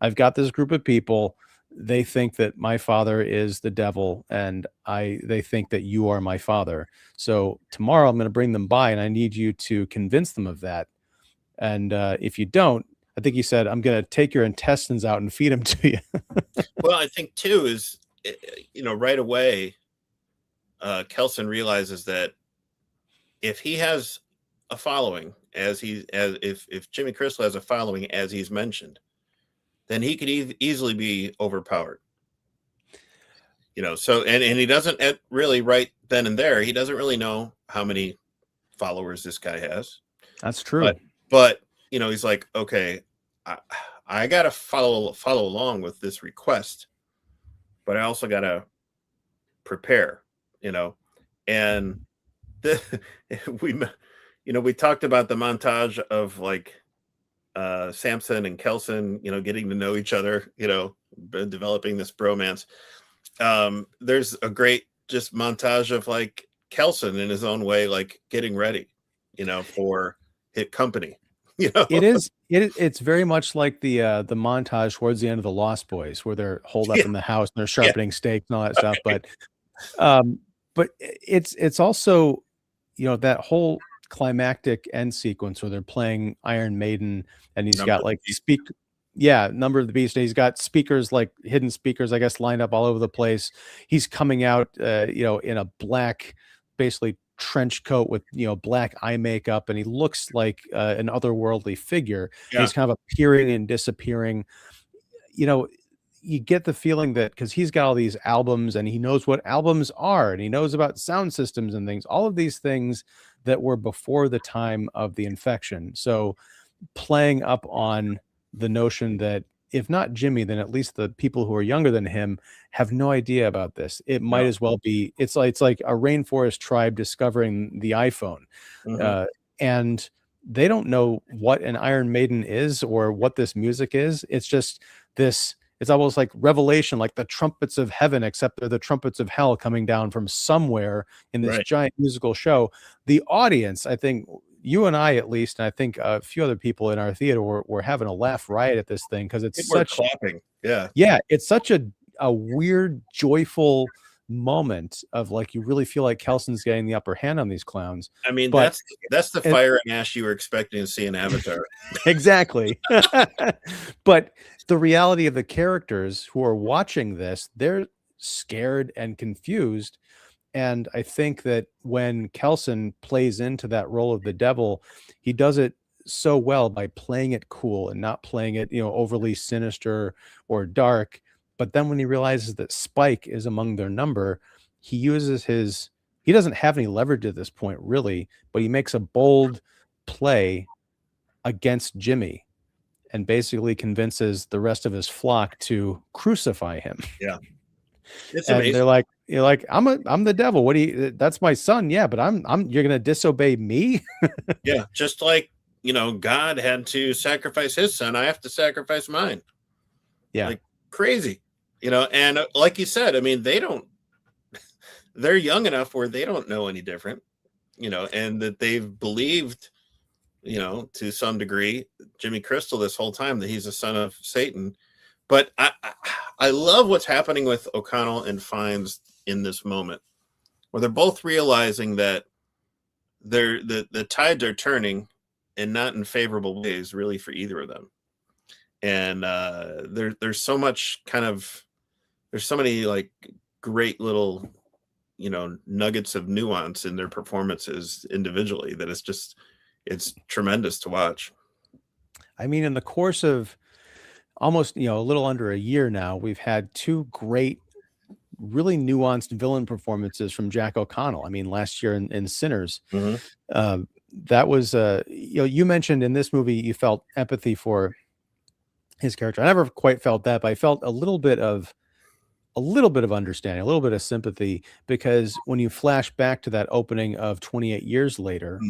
I've got this group of people. They think that my father is the devil, and they think that you are my father. So tomorrow I'm going to bring them by, and I need you to convince them of that. And if you don't, I think he said, I'm going to take your intestines out and feed them to you. Well, I think too is, right away, Kelson realizes that if he has a following, if Jimmy Crystal has a following as he's mentioned, then he could easily be overpowered. So and he doesn't really right then and there. He doesn't really know how many followers this guy has. That's true. But he's like, okay, I gotta follow along with this request, but I also gotta prepare. And we talked about the montage of like Samson and Kelson, getting to know each other, developing this bromance. There's a great just montage of like Kelson in his own way, like getting ready, for hit company. It's very much like the montage towards the end of the Lost Boys, where they're holed up in the house and they're sharpening steaks and all that stuff. But it's also, that whole climactic end sequence where they're playing Iron Maiden, and he's got like Number of the Beast. He's got speakers, like hidden speakers, I guess, lined up all over the place. He's coming out, in a black, basically trench coat with black eye makeup, and he looks like an otherworldly figure. Yeah. He's kind of appearing and disappearing. You get the feeling that because he's got all these albums and he knows what albums are, and he knows about sound systems and things, all of these things that were before the time of the infection. So playing up on the notion that if not Jimmy, then at least the people who are younger than him have no idea about this. It might as well be, it's like a rainforest tribe discovering the iPhone. Mm-hmm. And they don't know what an Iron Maiden is or what this music is. It's just this, it's almost like Revelation, like the trumpets of heaven, except they're the trumpets of hell coming down from somewhere in this giant musical show. The audience, I think you and I, at least, and I think a few other people in our theater were having a laugh riot at this thing, because it's such clapping. Yeah, it's such a weird, joyful moment of like, you really feel like Kelson's getting the upper hand on these clowns. I mean, that's the fire and ash you were expecting to see in Avatar. Exactly. But the reality of the characters who are watching this, they're scared and confused. And I think that when Kelson plays into that role of the devil, he does it so well by playing it cool and not playing it, overly sinister or dark. But then when he realizes that Spike is among their number, he doesn't have any leverage at this point, really, but he makes a bold play against Jimmy and basically convinces the rest of his flock to crucify him. Yeah. It's and amazing. They're like, I'm the devil. What do you, that's my son. Yeah, but you're going to disobey me. Yeah. Just like, God had to sacrifice his son, I have to sacrifice mine. Yeah. Like crazy, and like you said, I mean, they're young enough where they don't know any different, and that they've believed, to some degree, Jimmy Crystal this whole time, that he's a son of Satan. But I love what's happening with O'Connell and Fiennes in this moment, where they're both realizing that the tides are turning, and not in favorable ways, really, for either of them. And there's so much there's so many like great little nuggets of nuance in their performances individually that it's tremendous to watch. I mean, in the course of almost a little under a year now, we've had two great, really nuanced villain performances from Jack O'Connell. I mean, last year in Sinners, that was you mentioned in this movie you felt empathy for his character. I never quite felt that, but I felt a little bit of understanding, a little bit of sympathy, because when you flash back to that opening of 28 years later,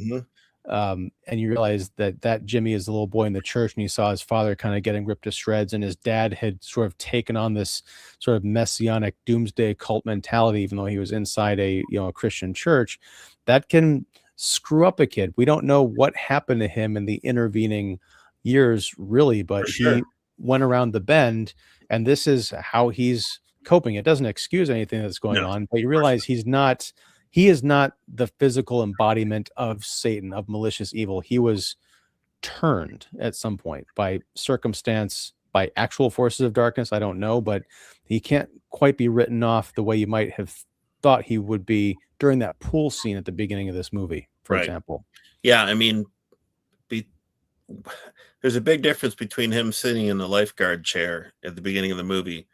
And you realize that Jimmy is the little boy in the church, and he saw his father kind of getting ripped to shreds, and his dad had sort of taken on this sort of messianic doomsday cult mentality, even though he was inside a a Christian church. That can screw up a kid. We don't know what happened to him in the intervening years, really, but For sure. he went around the bend, and this is how he's coping. It doesn't excuse anything that's going No. on, but you realize he is not the physical embodiment of Satan, of malicious evil. He was turned at some point by circumstance, by actual forces of darkness. I don't know, but he can't quite be written off the way you might have thought he would be during that pool scene at the beginning of this movie, for Right. example. Yeah, I mean, there's a big difference between him sitting in the lifeguard chair at the beginning of the movie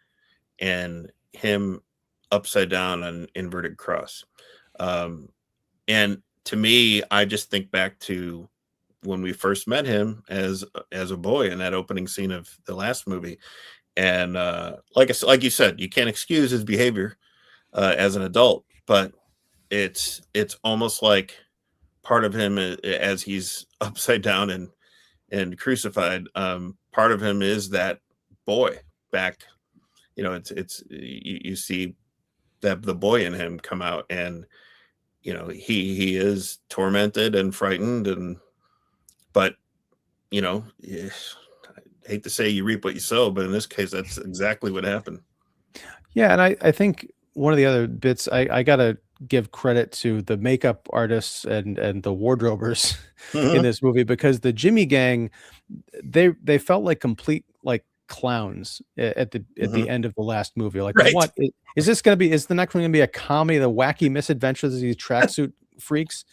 and him upside down on inverted cross. And to me, I just think back to when we first met him as a boy in that opening scene of the last movie. And like you said, you can't excuse his behavior as an adult, but it's almost like part of him as he's upside down and crucified. Part of him is that boy back. It's you see that the boy in him come out, and he is tormented and frightened, but I hate to say you reap what you sow, but in this case that's exactly what happened. Yeah, and I think one of the other bits I gotta give credit to the makeup artists and the wardrobers in this movie, because the Jimmy gang, they felt like complete like clowns at the end of the last movie. Like, Right. what is this going to be? Is the next one going to be a comedy, the wacky misadventures of these tracksuit freaks?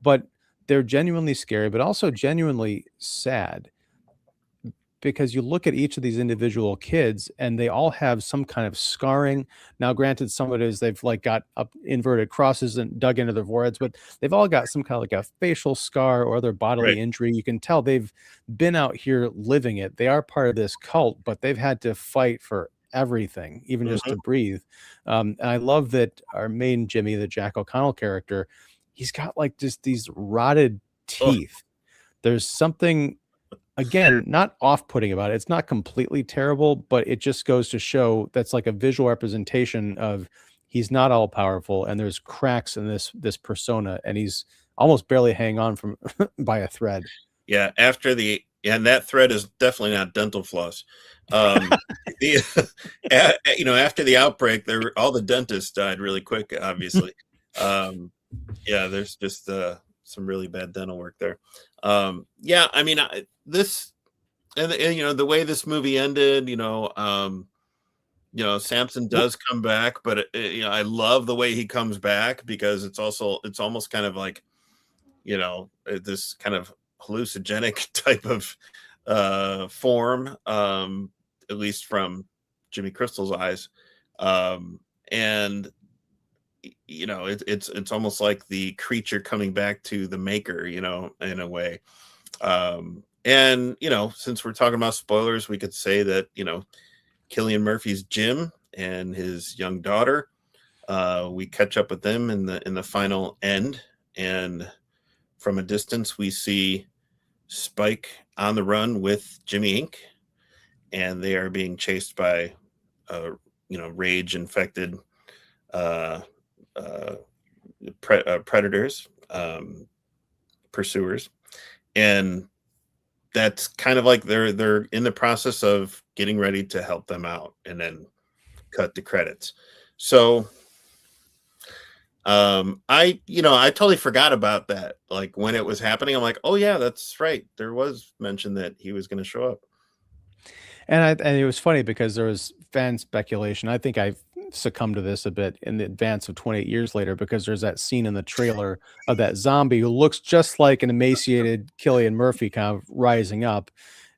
But they're genuinely scary, but also genuinely sad, because you look at each of these individual kids and they all have some kind of scarring. Now, granted, some of it is they've like got up inverted crosses and dug into their foreheads, but they've all got some kind of like a facial scar or other bodily Right. injury. You can tell they've been out here living it. They are part of this cult, but they've had to fight for everything, even just to breathe. And I love that our main Jimmy, the Jack O'Connell character, he's got like just these rotted teeth. There's something, again, not off-putting about it. It's not completely terrible, but it just goes to show that's like a visual representation of he's not all powerful, and there's cracks in this persona, and he's almost barely hanging on from by a thread. Yeah, and that thread is definitely not dental floss. After the outbreak, all the dentists died really quick, obviously. Yeah, there's just some really bad dental work there. Yeah, I mean, this and the way this movie ended, Samson does come back, but I love the way he comes back, because it's almost kind of like this kind of hallucinogenic type of form, at least from Jimmy Crystal's eyes, and it's almost like the creature coming back to the maker, in a way. And since we're talking about spoilers, we could say that Cillian Murphy's Jim and his young daughter, we catch up with them in the final end, and from a distance we see Spike on the run with Jimmy Inc., and they are being chased by rage infected predators, pursuers, and that's kind of like they're in the process of getting ready to help them out, and then cut the credits. So I totally forgot about that. Like, when it was happening, I'm like, oh yeah, that's right, there was mention that he was going to show up. And it was funny because there was fan speculation. I think I've succumbed to this a bit in the advance of 28 years later, because there's that scene in the trailer of that zombie who looks just like an emaciated Cillian Murphy kind of rising up.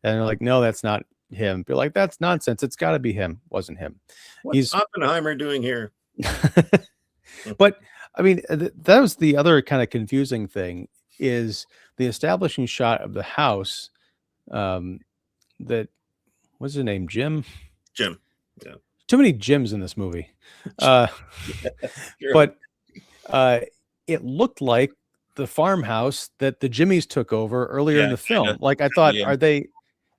And they're like, no, that's not him. Be like, that's nonsense. It's got to be him. Wasn't him. What's Oppenheimer doing here? But I mean, that was the other kind of confusing thing, is the establishing shot of the house. That what's his name? Jim. Yeah. Too many Jims in this movie. Sure. But it looked like the farmhouse that the Jimmies took over earlier in Yeah, the kind film. of. Like I thought, Yeah.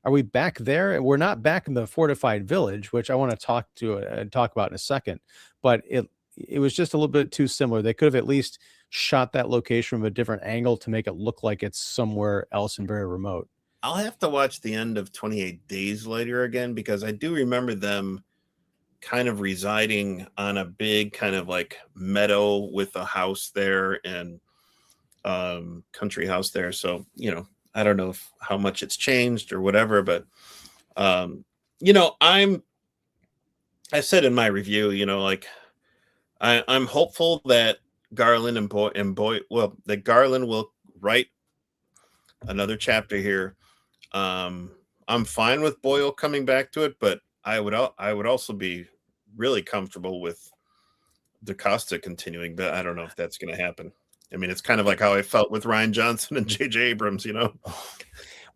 are we back there? We're not back in the fortified village, which I want to talk about in a second. But it was just a little bit too similar. They could have at least shot that location from a different angle to make it look like it's somewhere else and very remote. I'll have to watch the end of 28 Days Later again, because I do remember them kind of residing on a big kind of like meadow with a house there, and country house there. So, I don't know how much it's changed or whatever, but you know, I said in my review, like I'm hopeful that Garland that Garland will write another chapter here. I'm fine with Boyle coming back to it, but I would also be really comfortable with DaCosta continuing, but I don't know if that's going to happen. I mean, it's kind of like how I felt with Ryan Johnson and J.J. Abrams,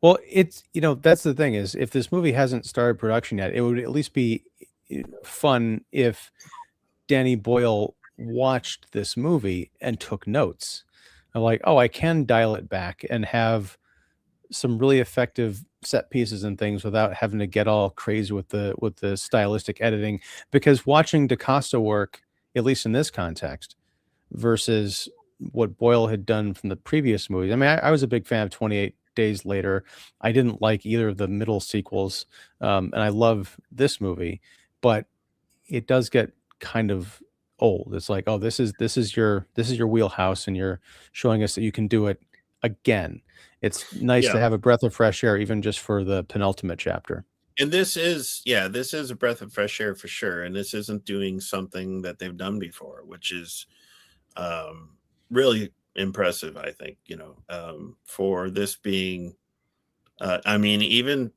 Well, it's, that's the thing is, if this movie hasn't started production yet, it would at least be fun if Danny Boyle watched this movie and took notes. Like, oh, I can dial it back and have some really effective set pieces and things without having to get all crazy with the stylistic editing. Because watching DaCosta work, at least in this context, versus what Boyle had done from the previous movies. I mean, I was a big fan of 28 Days Later. I didn't like either of the middle sequels, and I love this movie, but it does get kind of old. It's like, oh, this is your wheelhouse, and you're showing us that you can do it again. It's nice Yeah. to have a breath of fresh air, even just for the penultimate chapter. And this is a breath of fresh air for sure. And this isn't doing something that they've done before, which is really impressive, I think, for this being, I mean, even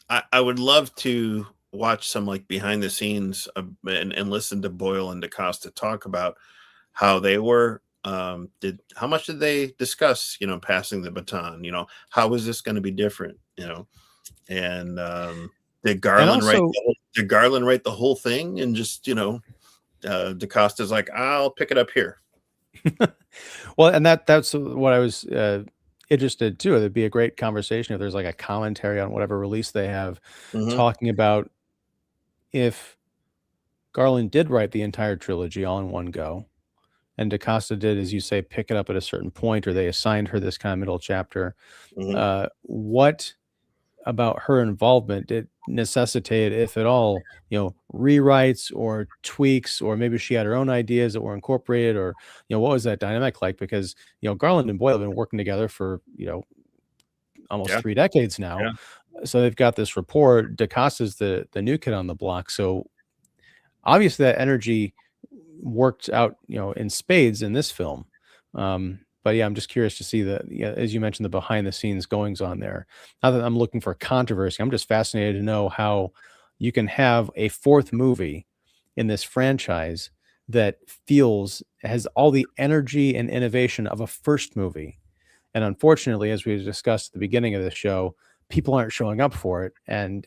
I would love to watch some like behind the scenes and listen to Boyle and DaCosta talk about how they were, how much did they discuss, passing the baton, how is this going to be different, and did And Garland also, write the whole thing, and just, DaCosta's like, I'll pick it up here. well, and that's what I was interested too. It'd be a great conversation if there's like a commentary on whatever release they have, Mhm. talking about if Garland did write the entire trilogy all in one go, and DaCosta did, as you say, pick it up at a certain point, or they assigned her this kind of middle chapter. Mhm. What about her involvement did necessitate, if at all, rewrites or tweaks, or maybe she had her own ideas that were incorporated, or what was that dynamic like? Because Garland and Boyle have been working together for almost Yeah. 3 decades now, Yeah. so they've got this rapport. DaCosta's the new kid on the block, so obviously that energy worked out, in spades in this film. But yeah, I'm just curious to see as you mentioned, the behind the scenes goings on there. Not that I'm looking for controversy. I'm just fascinated to know how you can have a fourth movie in this franchise that has all the energy and innovation of a first movie. And unfortunately, as we discussed at the beginning of the show, people aren't showing up for it. And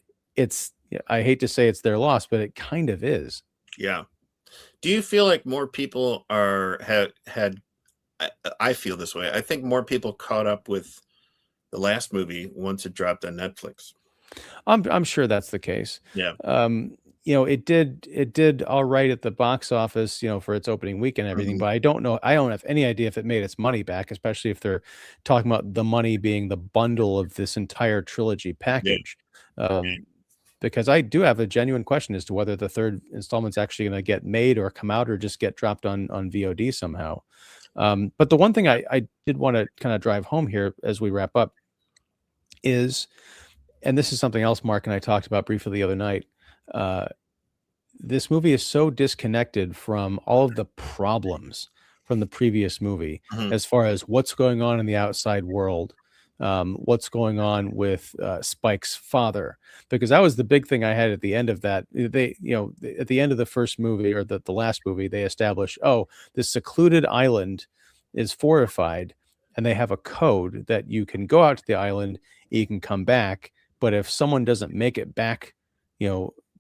I hate to say it's their loss, but it kind of is. Yeah. Do you feel like more people had I feel this way. I think more people caught up with the last movie once it dropped on Netflix. I'm sure that's the case. Yeah. It did all right at the box office, for its opening weekend and everything, Mhm. but I don't know. I don't have any idea if it made its money back, especially if they're talking about the money being the bundle of this entire trilogy Yeah. package. Because I do have a genuine question as to whether the third installment's actually going to get made or come out, or just get dropped on VOD somehow. But the one thing I did want to kind of drive home here as we wrap up is, and this is something else Mark and I talked about briefly the other night. Uh, this movie is so disconnected from all of the problems from the previous movie, Mhm. as far as what's going on in the outside world, what's going on with Spike's father, because that was the big thing I had at the end of that. At the end of the first movie, or the last movie, they establish, oh, this secluded island is fortified, and they have a code that you can go out to the island, you can come back, but if someone doesn't make it back,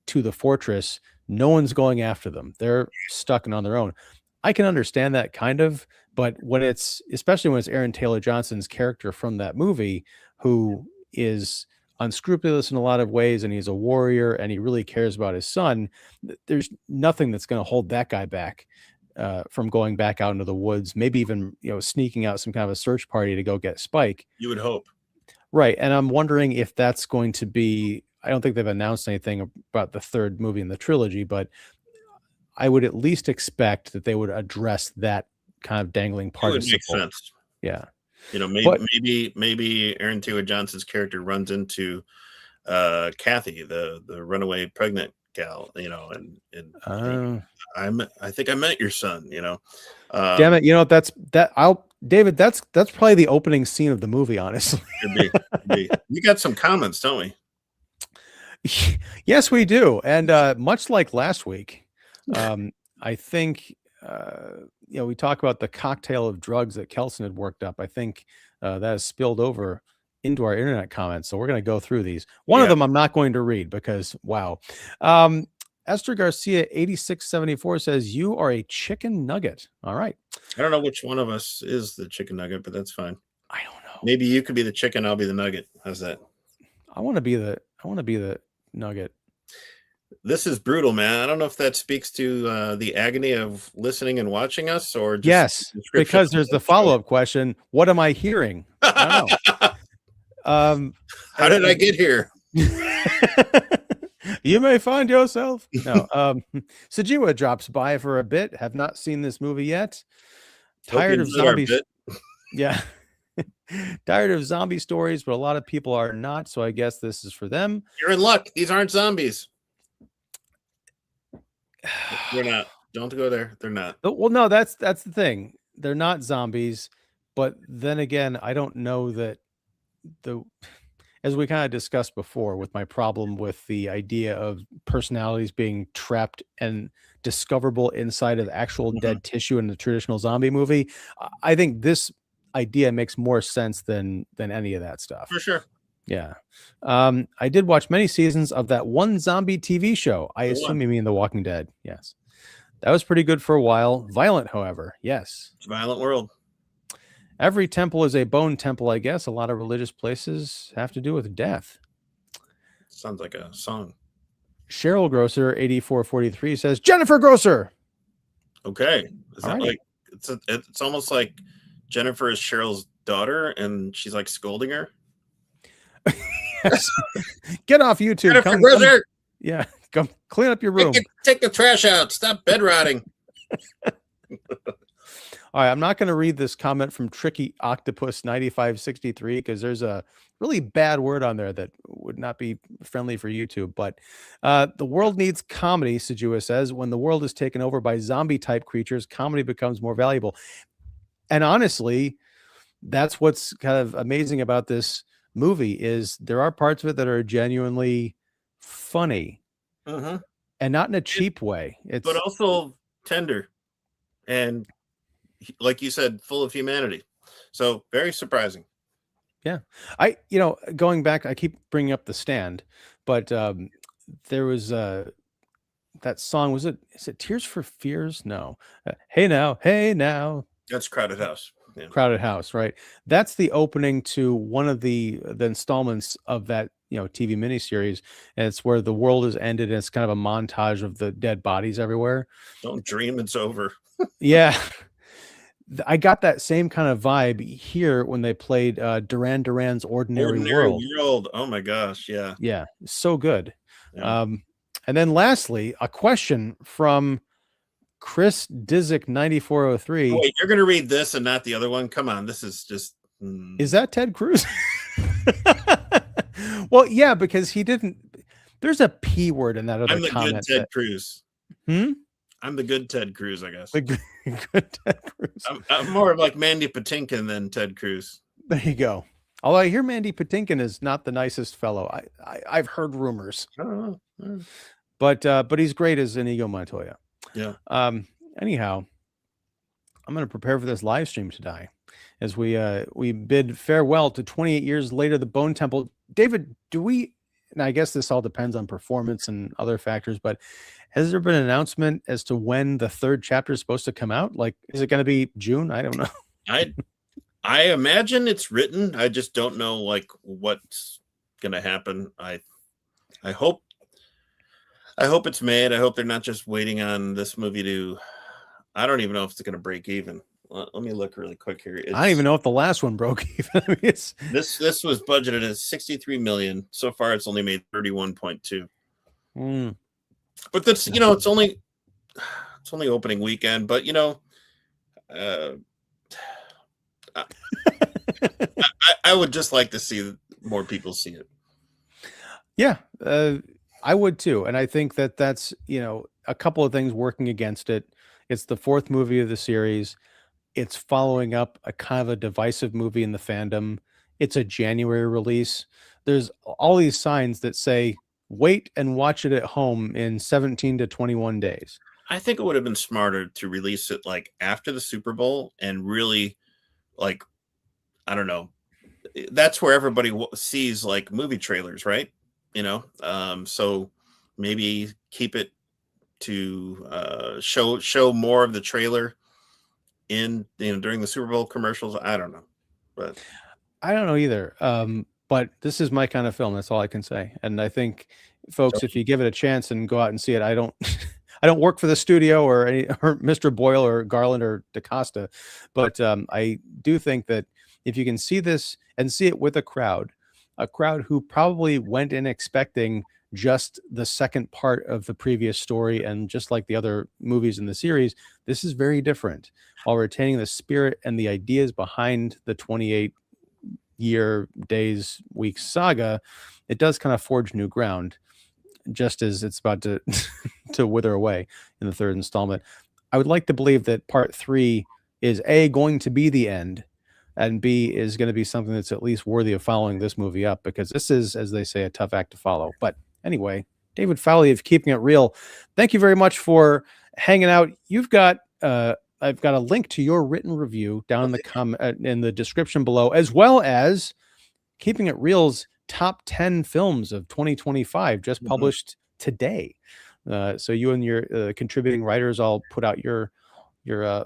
to the fortress, no one's going after them. They're stuck and on their own. I can understand that kind of, but when it's especially when it's Aaron Taylor Johnson's character from that movie, who is unscrupulous in a lot of ways, and he's a warrior, and he really cares about his son. There's nothing that's going to hold that guy back from going back out into the woods, maybe even sneaking out some kind of a search party to go get Spike. You would hope, right? And I'm wondering if that's going to be. I don't think they've announced anything about the third movie in the trilogy, but I would at least expect that they would address that kind of dangling participle. It would make sense. Yeah. Maybe Aaron Taylor Johnson's character runs into Kathy, the runaway pregnant gal, and I think I met your son, Damn it, David, that's probably the opening scene of the movie, honestly. Could be. We got some comments, don't we? Yes, we do. And much like last week, I think we talk about the cocktail of drugs that Kelson had worked up. I think that has spilled over into our internet comments. So we're going to go through these. One of them I'm not going to read because, wow. Esther Garcia 8674 says, you are a chicken nugget. All right. I don't know which one of us is the chicken nugget, but that's fine. I don't know. Maybe you could be the chicken. I'll be the nugget. How's that? I want to be the nugget. This is brutal, man. I don't know if that speaks to the agony of listening and watching us, or just yes, because there's the follow-up question. What am I hearing? I don't know. How did I get here? You may find yourself. No. Sajiwa drops by for a bit. Have not seen this movie yet. Tired of zombies. Yeah. Tired of zombie stories, but a lot of people are not. So I guess this is for them. You're in luck. These aren't zombies. They're not. Don't go there. They're not. Well, no, that's the thing. They're not zombies. But then again, I don't know that as we kind of discussed before with my problem with the idea of personalities being trapped and discoverable inside of actual dead tissue in the traditional zombie movie, I think this idea makes more sense than any of that stuff. For sure. Yeah. I did watch many seasons of that one zombie TV show. I assume you mean The Walking Dead. Yes. That was pretty good for a while. Violent, however. Yes. It's a violent world. Every temple is a bone temple, I guess. A lot of religious places have to do with death. Sounds like a song. Cheryl Grosser 8443 says Jennifer Grosser. Okay. Is that like it's almost like Jennifer is Cheryl's daughter and she's like scolding her? Yes. Get off YouTube. Jennifer Grosser. Yeah, come clean up your room. Take the trash out. Stop bed rotting. All right, I'm not going to read this comment from Tricky Octopus 9563 because there's a really bad word on there that would not be friendly for YouTube. But the world needs comedy, Sejua says. When the world is taken over by zombie-type creatures, comedy becomes more valuable. And honestly, that's what's kind of amazing about this movie is there are parts of it that are genuinely funny and not in a cheap way. But also tender and, like you said, full of humanity. So very surprising. Yeah. Going back, I keep bringing up The Stand, but there was that song. Is it Tears for Fears? No. Hey now. That's Crowded House. Yeah. Crowded House, right? That's the opening to one of the installments of that TV miniseries, and it's where the world is ended, and it's kind of a montage of the dead bodies everywhere. Don't dream it's over. Yeah. I got that same kind of vibe here when they played Duran Duran's Ordinary World. Oh my gosh, yeah. Yeah, so good. Yeah. And then lastly, a question from Chris Dizzik 9403. Wait, you're going to read this and not the other one? Come on, this is just... Is that Ted Cruz? Well, yeah, because he didn't... There's a P word in that other comment. I'm the good Ted Cruz. I'm the good Ted Cruz, I guess. The good Ted Cruz. I'm more of like Mandy Patinkin than Ted Cruz. There you go. Although I hear Mandy Patinkin is not the nicest fellow. I've heard rumors. I don't know. But he's great as Inigo Montoya. Yeah. Anyhow, I'm going to prepare for this live stream today as we bid farewell to 28 years later, the Bone Temple. David, and I guess this all depends on performance and other factors, but Has there been an announcement as to when the third chapter is supposed to come out? Like, is it going to be June? I don't know. I imagine it's written. I just don't know like what's gonna happen. I hope it's made. I hope they're not just waiting on this movie to. I don't even know if it's gonna break even. Let me look really quick here. I don't even know if the last one broke even. I mean, this was budgeted at 63 million. So far, it's only made 31.2. But that's it's only opening weekend. But I would just like to see more people see it. Yeah, I would too. And I think that that's, a couple of things working against it. It's the fourth movie of the series. It's following up a kind of a divisive movie in the fandom. It's a January release. There's all these signs that say, wait and watch it at home in 17 to 21 days. I think it would have been smarter to release it like after the Super Bowl and really like, I don't know. That's where everybody sees like movie trailers, right? So maybe keep it to show more of the trailer in during the Super Bowl commercials. I don't know, but I don't know either. But this is my kind of film. That's all I can say. And I think, folks, if you give it a chance and go out and see it, I don't I don't work for the studio or Mr. Boyle or Garland or DaCosta, but I do think that if you can see this and see it with a crowd who probably went in expecting just the second part of the previous story, and just like the other movies in the series, this is very different while retaining the spirit and the ideas behind the 28-year days weeks saga. It does kind of forge new ground, just as it's about to to wither away in the third installment. I would like to believe that part 3 is A, going to be the end, and B, is going to be something that's at least worthy of following this movie up, because this is, as they say, a tough act to follow. But anyway, David Fowley of Keeping It Real, thank you very much for hanging out. You've got I've got a link to your written review down in the in the description below, as well as Keeping It Real's top 10 films of 2025 just published today. So you and your contributing writers all put out your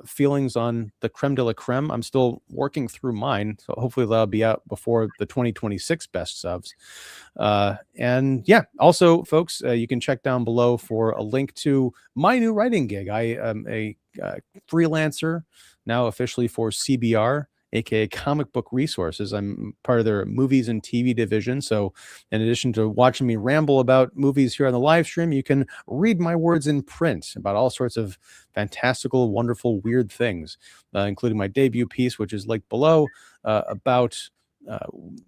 feelings on the creme de la creme. I'm still working through mine, so hopefully that'll be out before the 2026 best subs. And yeah, also, folks, you can check down below for a link to my new writing gig. I am a freelancer now officially for CBR, aka Comic Book Resources. I'm part of their movies and TV division. So in addition to watching me ramble about movies here on the live stream, you can read my words in print about all sorts of fantastical, wonderful, weird things, including my debut piece, which is linked below, about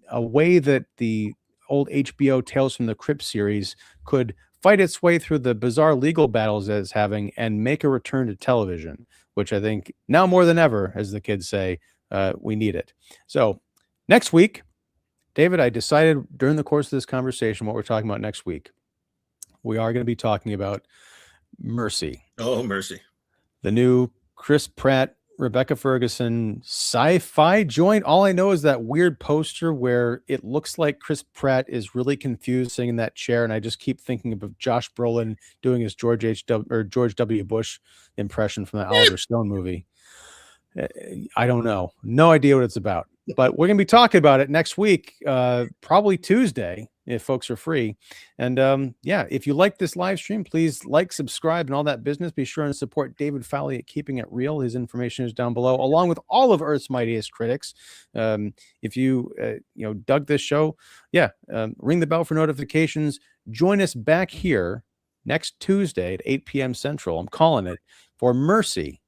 a way that the old HBO Tales from the Crypt series could fight its way through the bizarre legal battles that it's having and make a return to television, which I think now more than ever, as the kids say, we need it. So next week, David, I decided during the course of this conversation what we're talking about next week. We are going to be talking about Mercy. Oh, Mercy. The new Chris Pratt, Rebecca Ferguson sci-fi joint. All I know is that weird poster where it looks like Chris Pratt is really confused sitting in that chair, and I just keep thinking of Josh Brolin doing his George W. Bush impression from the Oliver Stone movie. I don't know. No idea what it's about. But we're going to be talking about it next week, probably Tuesday, if folks are free. And yeah, if you like this live stream, please like, subscribe, and all that business. Be sure and support David Fowley at Keeping It Real. His information is down below, along with all of Earth's mightiest critics. If you dug this show, yeah, ring the bell for notifications. Join us back here next Tuesday at 8 p.m. Central. I'm calling it, for Mercy.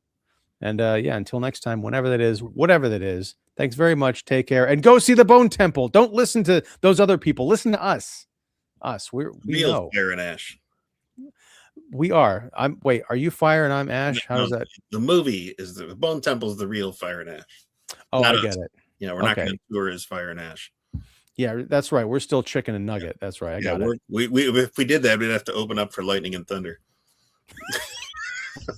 And yeah, until next time, whenever that is, whatever that is, thanks very much. Take care and go see the Bone Temple. Don't listen to those other people. Listen to us. We know. Fire and Ash. We are. Wait, are you Fire and I'm Ash? How does that? The movie is the Bone Temple is the real Fire and Ash. Oh, I get it. We're not going to tour as Fire and Ash. Yeah, that's right. We're still Chicken and Nugget. That's right. I got it. If we did that, we'd have to open up for Lightning and Thunder.